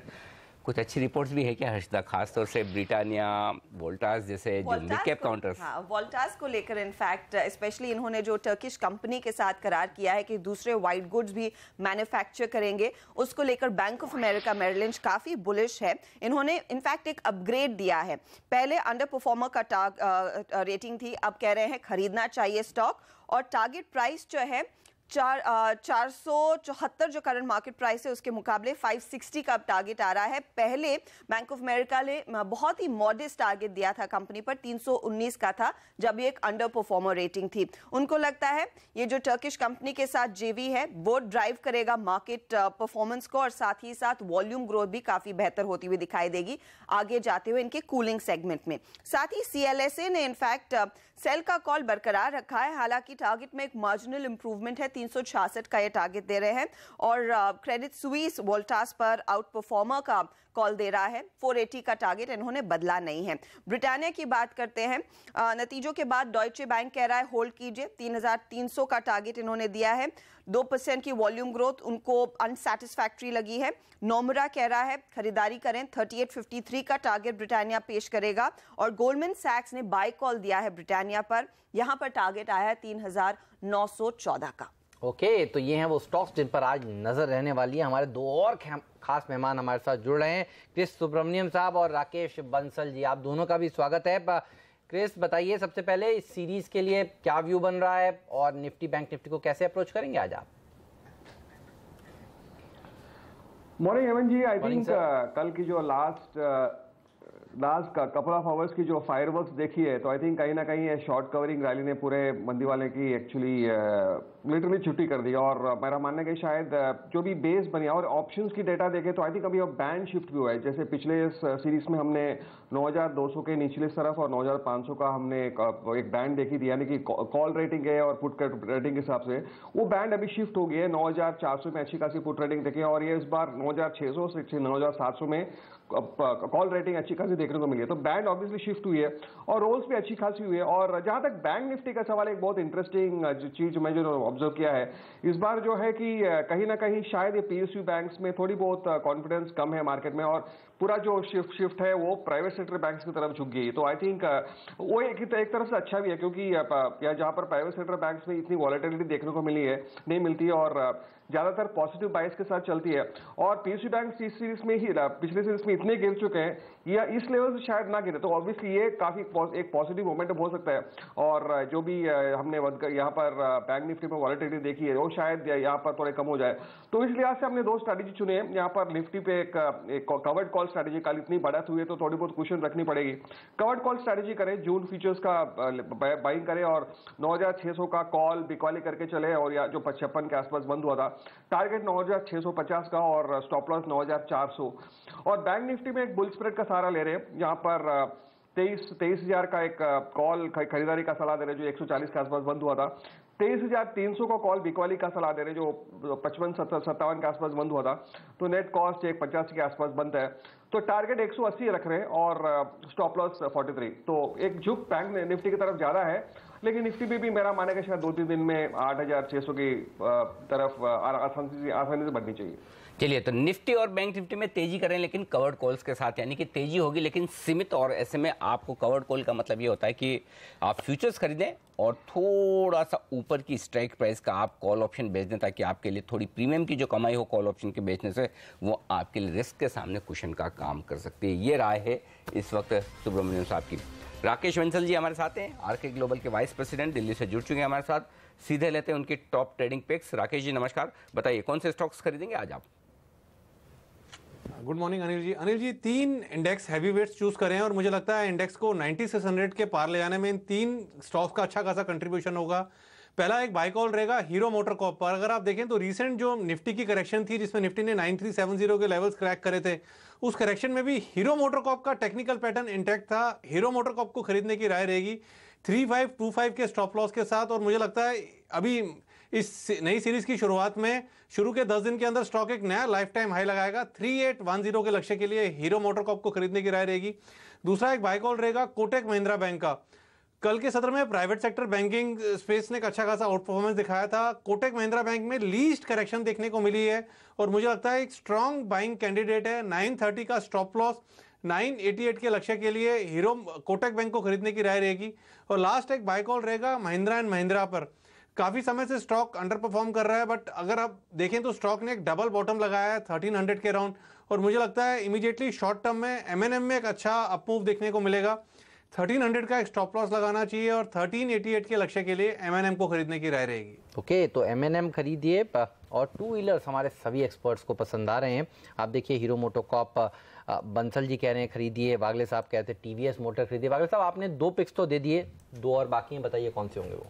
कुछ अच्छी रिपोर्ट्स भी है क्या हर्षदा, खासतौर से ब्रिटानिया, वोल्टास जैसे जो मिड कैप काउंटर्स? हाँ, वोल्टास को लेकर इनफैक्ट स्पेशली इन्होंने जो टर्किश कंपनी के साथ करार किया है कि दूसरे वाइट गुड्स भी मैन्युफैक्चर करेंगे, उसको लेकर Bank of America Merrill Lynch काफी बुलिश है। इन्होंने इनफैक्ट एक अपग्रेड दिया है। पहले अंडर परफॉर्मर का रेटिंग थी, अब कह रहे हैं खरीदना चाहिए स्टॉक और टारगेट प्राइस जो है 474 जो करंट मार्केट प्राइस है उसके मुकाबले 560 का टारगेट आ रहा है। पहले बैंक ऑफ अमेरिका ने बहुत ही मॉडेस्ट टारगेट दिया था कंपनी पर, 319 का था जब ये एक अंडर परफॉर्मर रेटिंग थी। उनको लगता है ये जो टर्किश कंपनी के साथ जेवी है वो ड्राइव करेगा मार्केट परफॉर्मेंस को और साथ ही साथ वॉल्यूम ग्रोथ भी काफी बेहतर होती हुई दिखाई देगी आगे जाते हुए इनके कूलिंग सेगमेंट में। साथ ही CLSA ने इनफैक्ट सेल का कॉल बरकरार रखा है, हालांकि टारगेट में एक मार्जिनल इंप्रूवमेंट है, 366 का ये टारगेट दे रहे हैं और क्रेडिट स्विस वोल्टास पर आउट परफॉर्मर का कॉल दे रहा है, 480 का टारगेट इन्होंने बदला नहीं है। ब्रिटानिया की बात करते हैं, नतीजों के बाद डॉयचे बैंक कह रहा है होल्ड कीजिए, 3300 का टारगेट इन्होंने दिया है। 2% की वॉल्यूम ग्रोथ उनको अनसैटिस्फैक्ट्री लगी है। नोमरा कह रहा है खरीदारी करें, 3853 का टारगेट ब्रिटानिया पेश करेगा और गोल्डमैन सैक्स ने बाय कॉल दिया है ब्रिटानिया पर, यहां पर टारगेट आया है 3914 का। ओके, तो ये हैं वो स्टॉक्स जिन पर आज नजर रहने वाली है। हमारे दो और खास मेहमान हमारे साथ जुड़ रहे हैं, क्रिस सुब्रमण्यम साहब और राकेश बंसल जी, आप दोनों का भी स्वागत है। क्रिस, बताइए सबसे पहले इस सीरीज के लिए क्या व्यू बन रहा है और निफ्टी बैंक निफ्टी को कैसे अप्रोच करेंगे आज आप? Morning Hemant ji, I think कल की जो लास्ट कपल ऑफ आवर्स की जो फायरवर्क्स देखी है तो आई थिंक कहीं ना कहीं शॉर्ट कवरिंग रैली ने पूरे मंदी वाले की एक्चुअली लिटरली छुट्टी कर दी और मेरा मानना है कि शायद जो भी बेस बनी और ऑप्शंस की डेटा देखें तो आई थिंक अभी अब बैंड शिफ्ट भी हुआ है। जैसे पिछले सीरीज में हमने 9200 के निचले तरफ और 9500 का हमने एक बैंड देखी थी, यानी कि कॉल रेटिंग है और पुट रेटिंग के हिसाब से वो बैंड अभी शिफ्ट हो गई है। 9400 में अच्छी खासी पुट रेटिंग देखी और ये इस बार 9600 से 9700 में कॉल रेटिंग अच्छी खासी देखने को मिली है। तो बैंड ऑब्वियसली शिफ्ट हुई है और रोल्स भी अच्छी खासी हुई है। और जहां तक बैंक निफ्टी का सवाल, एक बहुत इंटरेस्टिंग चीज मैं जो ऑब्जर्व किया है इस बार जो है कि कहीं ना कहीं शायद ये PSU बैंक्स में थोड़ी बहुत कॉन्फिडेंस कम है मार्केट में और पूरा जो शिफ्ट है वो प्राइवेट सेक्टर बैंक्स की तरफ झुक गई। तो आई थिंक वो एक तरफ से अच्छा भी है, क्योंकि जहां पर प्राइवेट सेक्टर बैंक्स में इतनी वॉलेटिलिटी देखने को नहीं मिलती है और ज्यादातर पॉजिटिव बाइस के साथ चलती है। और PSU बैंक इस सीरीज में ही पिछले सीरीज में इतने गिर चुके हैं या इस लेवल से शायद ना गिरे, तो ऑब्वियसली ये काफी एक पॉजिटिव मोमेंटम हो सकता है। और जो भी हमने यहाँ पर बैंक निफ्टी में वॉलेटिलिटी देखी है वो शायद यहाँ पर थोड़े कम हो जाए। तो इस लिहाज से हमने दो स्ट्रैटेजी चुने हैं। यहाँ पर निफ्टी पे एक कवर्ड कॉल स्ट्रैटेजी, कल इतनी बढ़त हुई है तो थोड़ी बहुत कुशन रखनी पड़ेगी। कवर्ड कॉल स्ट्रैटेजी करें, जून फ्यूचर्स का बाइंग करें और 9600 का कॉल बिकवाली करके चले और या जो 55 के आसपास बंद हुआ था, टारगेट 9650 का और स्टॉप लॉस 9400। और बैंक निफ्टी में एक बुल स्प्रेड का सहारा ले रहे हैं, यहाँ पर 23,000 का एक कॉल खरीदारी का सलाह दे रहे हैं जो 140 के आसपास बंद हुआ था। 23,300 का कॉल बिकवाली का सलाह दे रहे हैं जो 55-57 के आसपास बंद हुआ था। तो नेट कॉस्ट 185 के आसपास बंद है। तो टारगेट 180 रख रहे हैं और स्टॉप लॉस 43। तो एक झुक बैंक निफ्टी की तरफ ज्यादा है, लेकिन निफ्टी में भी मेरा मानना है कि शायद 2-3 दिन में 8,600 की तरफ आसानी से बढ़नी चाहिए। चलिए, तो निफ्टी और बैंक निफ्टी में तेजी करें लेकिन कवर्ड कॉल्स के साथ, यानी कि तेजी होगी लेकिन सीमित। और ऐसे में आपको कवर्ड कॉल का मतलब ये होता है कि आप फ्यूचर्स खरीदें और थोड़ा सा ऊपर की स्ट्राइक प्राइस का आप कॉल ऑप्शन बेच दें, ताकि आपके लिए थोड़ी प्रीमियम की जो कमाई हो कॉल ऑप्शन के बेचने से, वो आपके लिए रिस्क के सामने कुशन का काम कर सकती है। ये राय है इस वक्त सुब्रमण्यम साहब की। राकेश बंसल जी हमारे साथ हैं, आरके ग्लोबल के वाइस प्रेसिडेंट, दिल्ली से जुड़ चुके हैं हमारे साथ। सीधे लेते हैं उनकी top trading pics. Rakesh ji नमस्कार, बताइए कौन से स्टॉक्स खरीदेंगे आज आप? गुड मॉर्निंग अनिल जी। Anil ji, 3 index heavy weights choose करें और मुझे लगता है इंडेक्स को 9600 के पार ले जाने में इन 3 स्टॉक्स का अच्छा खासा कंट्रीब्यूशन होगा। पहला एक बाय कॉल रहेगा हीरो मोटर कॉर्प पर। अगर आप देखें तो रीसेंट जो निफ्टी की करेक्शन थी जिसमें निफ्टी ने 9370 के लेवल्स क्रैक करे थे, उस करेक्शन में भी हीरो मोटर कॉर्प का टेक्निकल पैटर्न इंटैक्ट था। हीरो मोटर कॉर्प को खरीदने की राय रहेगी 3525 के स्टॉप लॉस के साथ। और मुझे लगता है अभी इस नई सीरीज की शुरुआत में शुरू के 10 दिन के अंदर स्टॉक एक नया लाइफ टाइम हाई लगाएगा। 3810 के लक्ष्य के लिए हीरो मोटर कॉर्प को खरीदने की राय रहेगी। दूसरा एक बाय कॉल रहेगा कोटक महिंद्रा बैंक का। कल के सत्र में प्राइवेट सेक्टर बैंकिंग स्पेस ने एक अच्छा खासा आउट परफॉर्मेंस दिखाया था। कोटक महिंद्रा बैंक में लीस्ट करेक्शन देखने को मिली है और मुझे लगता है एक स्ट्रॉन्ग बाइंग कैंडिडेट है। 930 का स्टॉप लॉस, 988 के लक्ष्य के लिए हीरो कोटक बैंक को खरीदने की राय रहेगी। और लास्ट एक बाय कॉल रहेगा महिंद्रा एंड महिंद्रा पर। काफी समय से स्टॉक अंडर परफॉर्म कर रहा है, बट अगर आप देखें तो स्टॉक ने एक डबल बॉटम लगाया है 1300 के अराउंड और मुझे लगता है इमीडिएटली शॉर्ट टर्म में M&M में एक अच्छा अपमूव देखने को मिलेगा। 1300 का एक स्टॉप लॉस लगाना चाहिए और 1388 के लक्ष्य के लिए M&M को खरीदने की राय रहेगी। ओके, तो M&M खरीदिए। और टू व्हीलर्स हमारे सभी एक्सपर्ट्स को पसंद आ रहे हैं। आप देखिए हीरो मोटोकॉर्प, बंसल जी कह रहे हैं खरीदिए, वागले साहब कहते हैं TVS मोटर खरीदिए। वागले साहब आपने 2 पिक्स तो दे दिए, 2 और बाकी हैं, बताइए कौन से होंगे वो।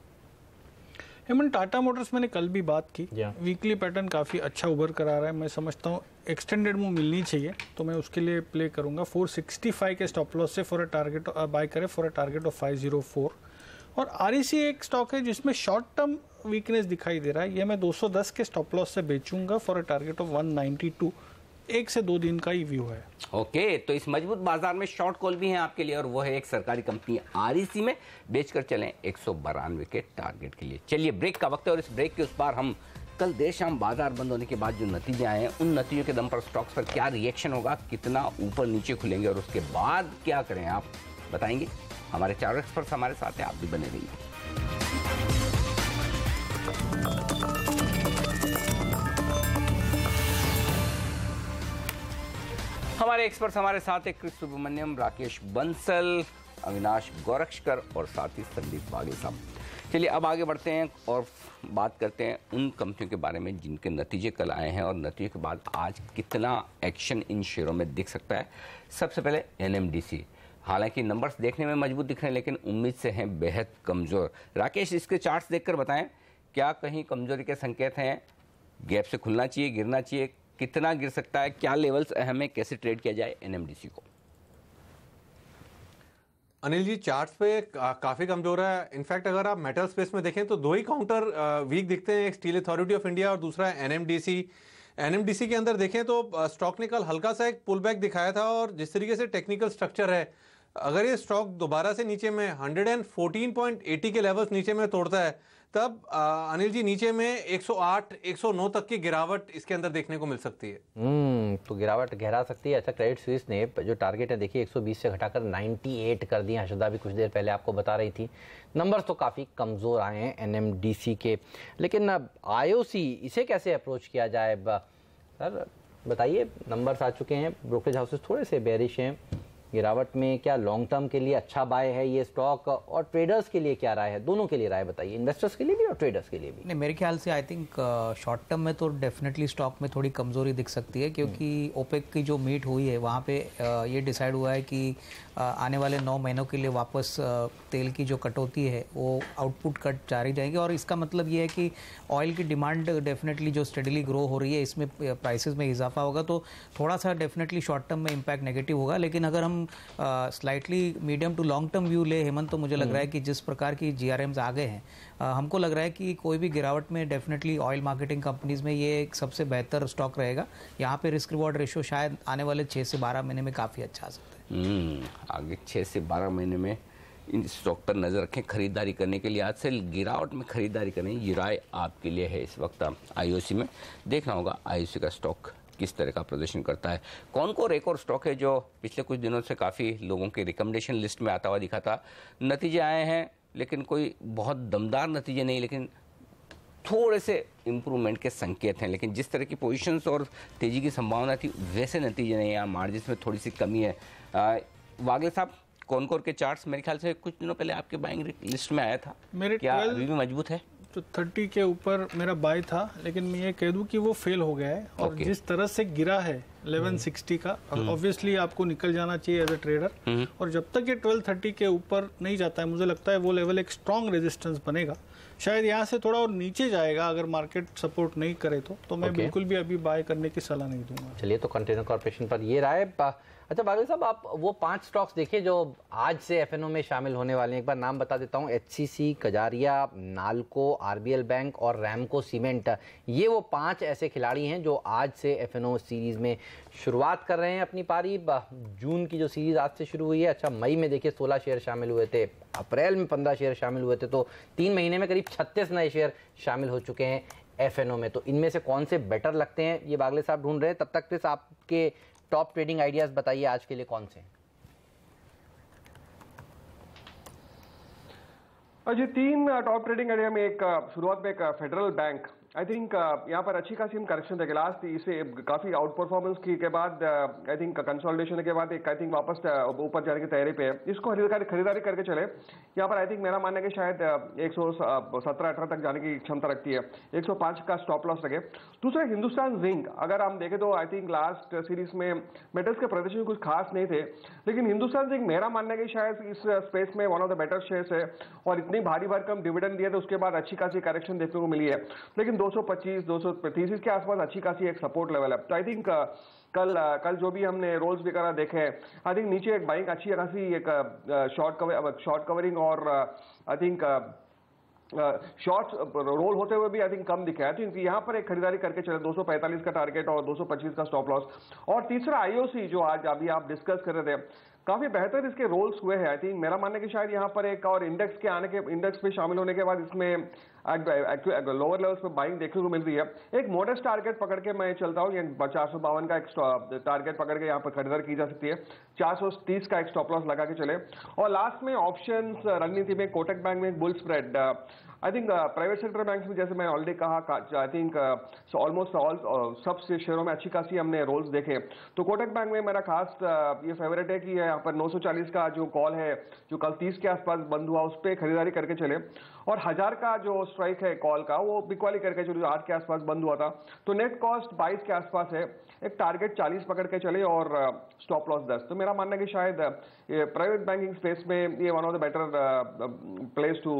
हेमंत, टाटा मोटर्स मैंने कल भी बात की, वीकली पैटर्न काफ़ी अच्छा उभर कर आ रहा है। मैं समझता हूँ एक्सटेंडेड मूव मिलनी चाहिए, तो मैं उसके लिए प्ले करूँगा 465 के स्टॉप लॉस से फॉर अ टारगेट बाय करें फॉर अ टारगेट ऑफ 504। और REC एक स्टॉक है जिसमें शॉर्ट टर्म वीकनेस दिखाई दे रहा है, ये मैं 210 के स्टॉप लॉस से बेचूंगा फॉर अ टारगेट ऑफ 192। 1 से 2 दिन का ही व्यू है। ओके, तो इस मजबूत बाजार में शॉर्ट कॉल भी है आपके लिए, और वो है एक सरकारी कंपनी REC में। बेचकर चलें 192 के टारगेट के लिए। चलिए ब्रेक का वक्त है, और इस ब्रेक के उस पार हम कल देर शाम बाजार बंद होने के बाद जो नतीजे आए हैं, उन नतीजों के दम पर स्टॉक्स पर क्या रिएक्शन होगा, कितना ऊपर नीचे खुलेंगे, और उसके बाद क्या करें आप बताएंगे। हमारे 4 एक्सपर्ट्स हमारे साथ हैं, आप भी बने रहिए। हमारे एक्सपर्ट्स हमारे साथ हैं कृष्ण सुब्रमण्यम, राकेश बंसल, अविनाश गोरक्षकर और साथ ही संदीप वागले साहब। चलिए अब आगे बढ़ते हैं और बात करते हैं उन कंपनियों के बारे में जिनके नतीजे कल आए हैं, और नतीजे के बाद आज कितना एक्शन इन शेयरों में दिख सकता है। सबसे पहले NMDC, हालांकि नंबर्स देखने में मजबूत दिख रहे हैं लेकिन उम्मीद से हैं बेहद कमज़ोर। राकेश, इसके चार्ट्स देखकर बताएं, क्या कहीं कमजोरी के संकेत हैं? गैप से खुलना चाहिए, गिरना चाहिए, कितना गिर सकता है, क्या लेवल्स अहम है, कैसे ट्रेड किया जाए NMDC को? अनिल जी, चार्ट्स पे काफी कमजोर है। इनफैक्ट अगर आप मेटल स्पेस में देखें तो 2 ही काउंटर वीक दिखते हैं, एक स्टील अथॉरिटी ऑफ इंडिया और दूसरा NMDC। NMDC के अंदर देखें तो स्टॉक ने कल हल्का सा एक पुल बैक दिखाया था, और जिस तरीके से टेक्निकल स्ट्रक्चर है, अगर ये स्टॉक दोबारा से नीचे में 114.80 के लेवल्स नीचे में तोड़ता है, तब अनिल जी नीचे में 108, 109 तक की गिरावट इसके अंदर देखने को मिल सकती है। तो गिरावट गहरा सकती है। अच्छा, क्रेडिट स्विस ने जो टारगेट है देखिए 120 से घटाकर 98 कर दिया। हर्षदा भी कुछ देर पहले आपको बता रही थी। नंबर्स तो काफ़ी कमज़ोर आए हैं NMDC के, लेकिन अब IOC इसे कैसे अप्रोच किया जाए? सर बताइए, नंबर्स आ चुके हैं, ब्रोकरेज हाउसेस थोड़े से बेरिश हैं गिरावट में। क्या लॉन्ग टर्म के लिए अच्छा बाय है ये स्टॉक, और ट्रेडर्स के लिए क्या राय है? दोनों के लिए राय बताइए, इन्वेस्टर्स के लिए भी और ट्रेडर्स के लिए भी। नहीं, मेरे ख्याल से आई थिंक शॉर्ट टर्म में तो डेफिनेटली स्टॉक में थोड़ी कमजोरी दिख सकती है, क्योंकि ओपेक की जो मीट हुई है वहाँ पे ये डिसाइड हुआ है कि आने वाले 9 महीनों के लिए वापस तेल की जो कटौती है वो आउटपुट कट जारी जाएगी। और इसका मतलब ये है कि ऑयल की डिमांड डेफिनेटली जो स्टेडीली ग्रो हो रही है, इसमें प्राइसेस में इजाफा होगा, तो थोड़ा सा डेफिनेटली शॉर्ट टर्म में इम्पैक्ट नेगेटिव होगा। लेकिन अगर हम slightly medium to long term view ले हेमंत, तो मुझे लग रहा है कि जिस प्रकार की GRMs आ गए हैं, हमको लग रहा है कि कोई भी गिरावट में डेफिनेटली ऑयल मार्केटिंग कंपनीज में ये एक सबसे बेहतर स्टॉक रहेगा। यहाँ पे रिस्क रिवॉर्ड रेशियो शायद आने वाले 6 से 12 महीने में काफ़ी अच्छा आ सकता है। आगे 6 से 12 महीने में इन स्टॉक पर नज़र रखें खरीदारी करने के लिए। आज से गिरावट में खरीदारी करें, ये राय आपके लिए है। इस वक्त IOC में देखना होगा IOC का स्टॉक किस तरह का प्रदर्शन करता है। कौनकोर एक और स्टॉक है जो पिछले कुछ दिनों से काफ़ी लोगों के रिकमेंडेशन लिस्ट में आता हुआ दिखा था। नतीजे आए हैं लेकिन कोई बहुत दमदार नतीजे नहीं, लेकिन थोड़े से इम्प्रूवमेंट के संकेत हैं। लेकिन जिस तरह की पोजीशंस और तेज़ी की संभावना थी वैसे नतीजे नहीं हैं, मार्जिन्स में थोड़ी सी कमी है। वागले साहब, कौनकोर के चार्ट्स मेरे ख्याल से कुछ दिनों पहले आपके बाइंग लिस्ट में आया था, मेरे क्या अभी भी मजबूत है? तो 30 के ऊपर मेरा बाय था, लेकिन मैं ये कह दूं कि वो फेल हो गया है। और जिस तरह से गिरा है 1160 का, ऑब्वियसली आपको निकल जाना चाहिए एज ए ट्रेडर। और जब तक ये 1230 के ऊपर नहीं जाता है, मुझे लगता है वो लेवल एक स्ट्रॉन्ग रेजिस्टेंस बनेगा। शायद यहाँ से थोड़ा और नीचे जाएगा अगर मार्केट सपोर्ट नहीं करे तो मैं बिल्कुल भी अभी बाय करने की सलाह नहीं दूंगा। चलिए, तो कंटेनर कॉर्पोरेशन पर ये राय। अच्छा बागल साहब, आप वो 5 स्टॉक्स देखिए जो आज से FNO में शामिल होने वाले हैं। एक बार नाम बता देता हूँ, HCC, Kajaria, NALCO, RBL bank और रैमको सीमेंट। ये वो 5 ऐसे खिलाड़ी हैं जो आज से FNO सीरीज में शुरुआत कर रहे हैं अपनी पारी। जून की जो सीरीज आज से शुरू हुई है, अच्छा मई में देखिए 16 शेयर शामिल हुए थे, अप्रैल में 15 शेयर शामिल हुए थे, तो 3 महीने में करीब 36 नए शेयर शामिल हो चुके हैं FNO में। तो इनमें से कौन से बेटर लगते हैं ये बागले साहब ढूंढ रहे हैं। तब तक प्लीज आपके टॉप ट्रेडिंग आइडियाज बताइए आज के लिए कौन से हैं? जी 3 टॉप ट्रेडिंग आइडिया में, एक शुरुआत में एक फेडरल बैंक आई थिंक यहाँ पर अच्छी खासी हम करेक्शन देखे लास्ट इसे काफी आउट परफॉर्मेंस की के बाद आई थिंक कंसोलिडेशन के बाद एक आई थिंक वापस ऊपर जाने की तैयारी पे है। इसको खरीदारी करके चले। यहाँ पर आई थिंक मेरा मानना है कि शायद 117-18 तक जाने की क्षमता रखती है। 105 का स्टॉप लॉस लगे। दूसरा हिंदुस्तान जिंक, अगर हम देखें तो आई थिंक लास्ट सीरीज में मेटल्स के प्रदर्शन कुछ खास नहीं थे, लेकिन हिंदुस्तान जिंक मेरा मानना है कि शायद इस स्पेस में one of the better shares है और इतनी भारी भरकम डिविडेंड दिया तो उसके बाद अच्छी खासी करेक्शन देखने को मिली है। लेकिन 225-230 के आसपास अच्छी खासी एक सपोर्ट लेवल है। तो आई थिंक कल जो भी हमने रोल्स वगैरह देखे हैं, आई थिंक नीचे एक बाइंग अच्छी खासी एक शॉर्ट कवरिंग और आई थिंक शॉर्ट्स रोल होते हुए भी आई थिंक कम दिखा है। तो यहाँ पर एक खरीदारी करके चले 245 का टारगेट और 225 का स्टॉप लॉस। और तीसरा आईओसी जो आज अभी आप डिस्कस कर रहे थे, काफी बेहतर इसके रोल्स हुए हैं। आई थिंक मेरा मानना है कि शायद यहाँ पर एक और इंडेक्स में शामिल होने के बाद इसमें लोअर लेवल्स पे बाइंग देखने को मिल रही है। एक मोडेस्ट टारगेट पकड़ के मैं चलता हूँ, 452 का एक टारगेट पकड़ के यहाँ पर खरीदारी की जा सकती है। 430 का एक स्टॉप लॉस लगा के चले। और लास्ट में ऑप्शंस रणनीति में कोटक बैंक में एक bull spread, I think private sector bank में जैसे मैं ऑलरेडी कहा, आई थिंक ऑलमोस्ट ऑल सब शेयरों में अच्छी खासी हमने रोल्स देखे। तो कोटक बैंक में मेरा खास ये फेवरेट है कि यहाँ पर 940 का जो कॉल है जो कल 30 के आसपास बंद हुआ, उस पर खरीदारी करके चले। और 1000 का जो स्ट्राइक है कॉल का, वो बिकवाली करके जो 8 के आसपास बंद हुआ था। तो नेट कॉस्ट 22 के आसपास है। एक टारगेट 40 पकड़ के चले और स्टॉप लॉस 10। तो मेरा मानना है कि शायद प्राइवेट बैंकिंग स्पेस में ये one of the better place to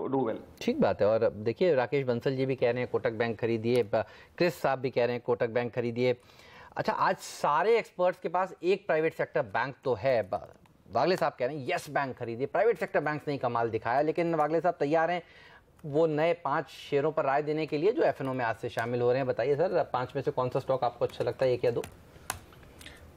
do well. ठीक बात है। और देखिए राकेश बंसल जी भी कह रहे हैं कोटक बैंक खरीदिए, क्रिस साहब भी कह रहे हैं कोटक बैंक खरीदिए। अच्छा, आज सारे एक्सपर्ट्स के पास एक प्राइवेट सेक्टर बैंक तो है। वागले साहब कह रहे हैं यस बैंक खरीदिए। प्राइवेट सेक्टर बैंक ने कमाल दिखाया, लेकिन वागले साहब तैयार हैं वो नए 5 शेयरों पर राय देने के लिए जो एफएनओ में आज से शामिल हो रहे हैं। बताइए सर, 5 में से कौन सा स्टॉक आपको अच्छा लगता है, 1 या 2?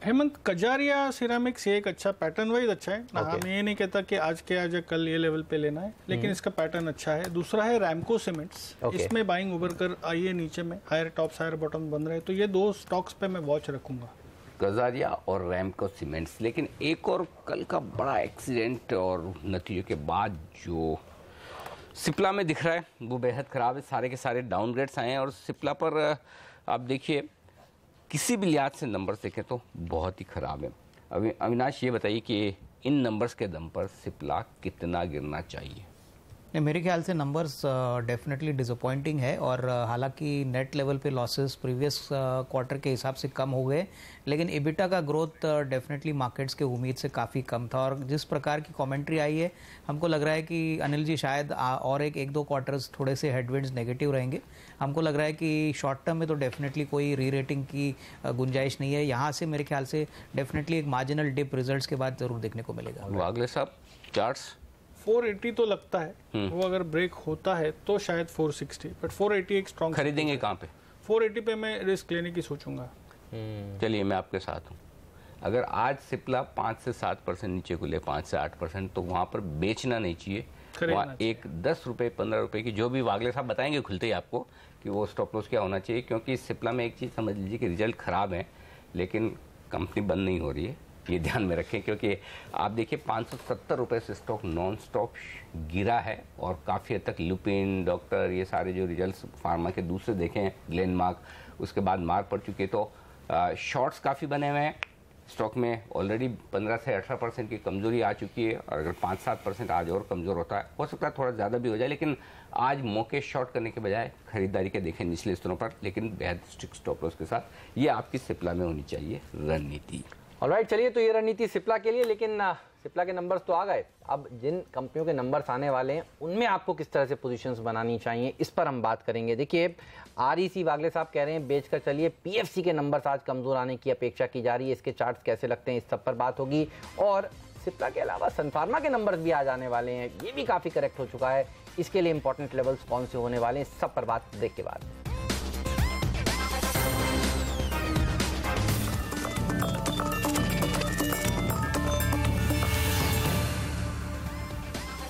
हेमंत, कजारिया सिरामिक्स ये एक अच्छा पैटर्न वाइज अच्छा है। मैं ये नहीं कहता कि आज के आज कल ये लेवल पे लेना है, लेकिन इसका पैटर्न अच्छा है। दूसरा है रैमको सीमेंट्स, इसमें बाइंग उभर कर आई है, नीचे में हायर टॉप्स हायर बॉटम बन रहे हैं। तो ये 2 स्टॉक्स पे मैं वॉच रखूंगा, कजारिया और रैमको सीमेंट्स। लेकिन एक और कल का बड़ा एक्सीडेंट और नतीजों के बाद जो सिप्ला में दिख रहा है वो बेहद ख़राब है। सारे के सारे डाउनग्रेड्स आए हैं और सिप्ला पर आप देखिए किसी भी लिहाज से नंबर्स देखें तो बहुत ही ख़राब है। अविनाश, ये बताइए कि इन नंबर्स के दम पर सिप्ला कितना गिरना चाहिए? नहीं, मेरे ख्याल से नंबर्स डेफिनेटली डिसअपॉइंटिंग है। और हालांकि नेट लेवल पे लॉसेस प्रीवियस क्वार्टर के हिसाब से कम हो गए, लेकिन एबिटा का ग्रोथ डेफिनेटली मार्केट्स के उम्मीद से काफ़ी कम था। और जिस प्रकार की कमेंट्री आई है, हमको लग रहा है कि अनिल जी शायद और एक दो क्वार्टर्स थोड़े से हेडविंड्स नेगेटिव रहेंगे। हमको लग रहा है कि शॉर्ट टर्म में तो डेफिनेटली कोई री रेटिंग की गुंजाइश नहीं है। यहाँ से मेरे ख्याल से डेफिनेटली एक मार्जिनल डिप रिजल्ट्स के बाद जरूर देखने को मिलेगा। वागले साहब, चार्ट्स 480 तो लगता है, वो अगर ब्रेक होता है तो शायद 460, बट 480 एक स्ट्रॉन्ग। खरीदेंगे कहाँ पे? 480 पे मैं रिस्क लेने की सोचूंगा। चलिए मैं आपके साथ हूँ। अगर आज सिप्ला 5 से 7% नीचे खुले, 5 से 8%, तो वहाँ पर बेचना नहीं चाहिए। वहाँ एक 10 रुपये 15 रुपये की जो भी वागले साहब बताएंगे खुलते ही आपको कि वो स्टॉप लॉस क्या होना चाहिए। क्योंकि सिप्ला में एक चीज़ समझ लीजिए कि रिजल्ट ख़राब है, लेकिन कंपनी बंद नहीं हो रही है, ये ध्यान में रखें। क्योंकि आप देखिए 570 रुपये से स्टॉक नॉन स्टॉप गिरा है और काफ़ी हद तक लुपिन, डॉक्टर, ये सारे जो रिजल्ट्स फार्मा के दूसरे देखें, ग्लेनमार्क, उसके बाद मार्क पड़ चुके। तो शॉर्ट्स काफ़ी बने हुए हैं स्टॉक में। ऑलरेडी 15 से 18% की कमजोरी आ चुकी है और अगर 5-7% आज और कमज़ोर होता है, हो सकता है थोड़ा ज़्यादा भी हो जाए। लेकिन आज मौके शॉर्ट करने के बजाय खरीदारी के देखें निचले स्तरों पर, लेकिन बेहद स्ट्रिक्ट स्टॉप लॉस के साथ। ये आपकी सिप्ला में होनी चाहिए रणनीति। ऑलराइट, चलिए तो ये रणनीति सिप्ला के लिए। लेकिन सिप्ला के नंबर्स तो आ गए, अब जिन कंपनियों के नंबर्स आने वाले हैं उनमें आपको किस तरह से पोजीशंस बनानी चाहिए, इस पर हम बात करेंगे। देखिए आरईसी वागले साहब कह रहे हैं बेच कर चलिए। पीएफसी के नंबर्स आज कमजोर आने की अपेक्षा की जा रही है, इसके चार्ट्स कैसे लगते हैं इस सब पर बात होगी। और सिप्ला के अलावा सन फार्मा के नंबर्स भी आ जाने वाले हैं, ये भी काफ़ी करेक्ट हो चुका है। इसके लिए इंपॉर्टेंट लेवल्स कौन से होने वाले हैं, सब पर बात देख के बाद।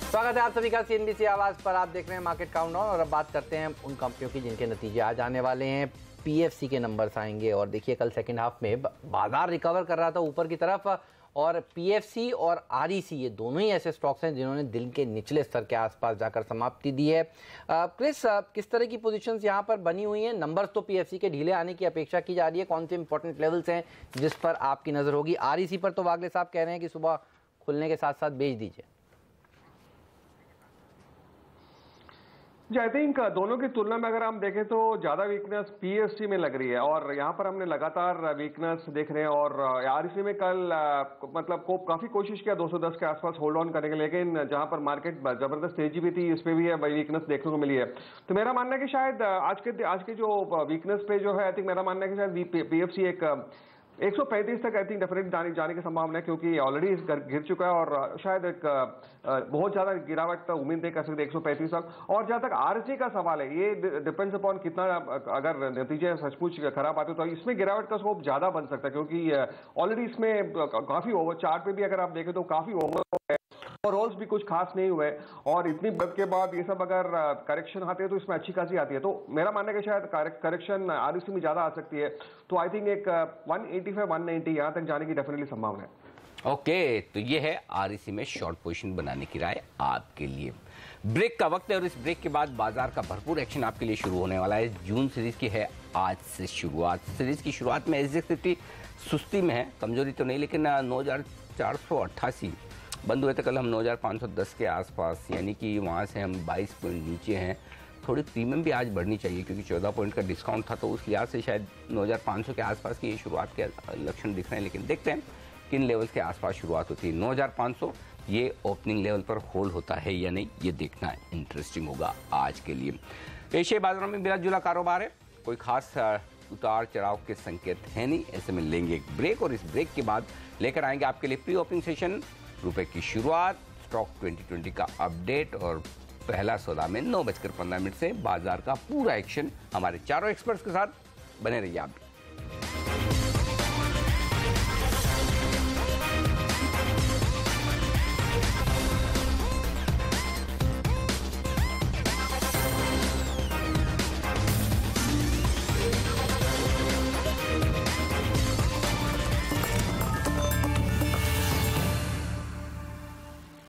स्वागत है आप सभी का सीएनबीसी आवाज पर। आप देख रहे हैं मार्केट काउंटडाउन और अब बात करते हैं उन कंपनियों की जिनके नतीजे आ जाने वाले हैं। पीएफसी के नंबर्स आएंगे और देखिए कल सेकंड हाफ में बाजार रिकवर कर रहा था ऊपर की तरफ और पीएफसी और आरईसी ये दोनों ही ऐसे स्टॉक्स हैं जिन्होंने दिन के निचले स्तर के आसपास जाकर समाप्ति दी है। क्रिस, किस तरह की पोजीशंस यहां पर बनी हुई हैं? नंबर्स तो पीएफसी के ढीले आने की अपेक्षा की जा रही है, कौन से इंपॉर्टेंट लेवल्स हैं जिस पर आपकी नजर होगी? आरईसी पर तो वागले साहब कह रहे हैं कि सुबह खुलने के साथ साथ बेच दीजिए। आई थिंक दोनों की तुलना में अगर हम देखें तो ज्यादा वीकनेस पीएससी में लग रही है और यहाँ पर हमने लगातार वीकनेस देख रहे हैं और आरईसी में कल मतलब काफी कोशिश किया 210 के आसपास होल्ड ऑन करने के, लेकिन जहां पर मार्केट जबरदस्त तेजी भी थी, इस पे भी वीकनेस देखने को मिली है। तो मेरा मानना है कि शायद आज के जो वीकनेस पे जो है, आई थिंक मेरा मानना है कि शायद पीएफसी एक 135 तक आई थिंक डेफिनेटली जाने की संभावना है, क्योंकि ऑलरेडी गिर चुका है और शायद एक बहुत ज्यादा गिरावट का उम्मीद नहीं कर सकते 135 तक। और जहां तक आरएससी का सवाल है, ये डिपेंड्स अपॉन कितना अगर नतीजे सचमुच खराब आते तो इसमें गिरावट का स्कोप ज्यादा बन सकता है, क्योंकि ऑलरेडी इसमें काफी ओवर चार्ट पे भी अगर आप देखें तो काफी ओवर ओवरऑल्स भी कुछ खास नहीं हुए और इतनी बढ़त के बाद ये सब अगर करेक्शन आती है तो इसमें अच्छी खासी आती है। तो मेरा मानना है कि शायद करेक्शन आरईसी में ज्यादा आ सकती है, तो आई थिंक एक 185 190 यहां तक जाने की डेफिनेटली संभावना है। ओके, तो ये है आरईसी में शॉर्ट पोजीशन बनाने की राय आपके लिए। ब्रेक का वक्त है और इस ब्रेक के बाद बाजार का भरपूर एक्शन आपके लिए शुरू होने वाला है। जून सीरीज की है आज से शुरुआत। सीरीज की शुरुआत में एसजेएक्स निफ्टी सुस्ती में है, कमजोरी तो नहीं, लेकिन 9488 बंद हुए थे कल हम 9510 के आसपास, यानी कि वहाँ से हम 22 पॉइंट नीचे हैं। थोड़ी प्रीमियम भी आज बढ़नी चाहिए क्योंकि 14 पॉइंट का डिस्काउंट था, तो उस लिहाज से शायद 9500 के आसपास की ये शुरुआत के लक्षण दिख रहे हैं, लेकिन देखते हैं किन लेवल्स के आसपास शुरुआत होती है। 9500 ये ओपनिंग लेवल पर होल्ड होता है या नहीं, ये देखना इंटरेस्टिंग होगा आज के लिए। एशियाई बाजारों में मिला जुला कारोबार है, कोई खास उतार चढ़ाव के संकेत है नहीं। ऐसे में लेंगे एक ब्रेक और इस ब्रेक के बाद लेकर आएंगे आपके लिए प्री ओपनिंग सेशन, रुपए की शुरुआत, स्टॉक 2020 का अपडेट और पहला सौदा में 9:15 से बाजार का पूरा एक्शन हमारे चारों एक्सपर्ट्स के साथ। बने रहिए आप।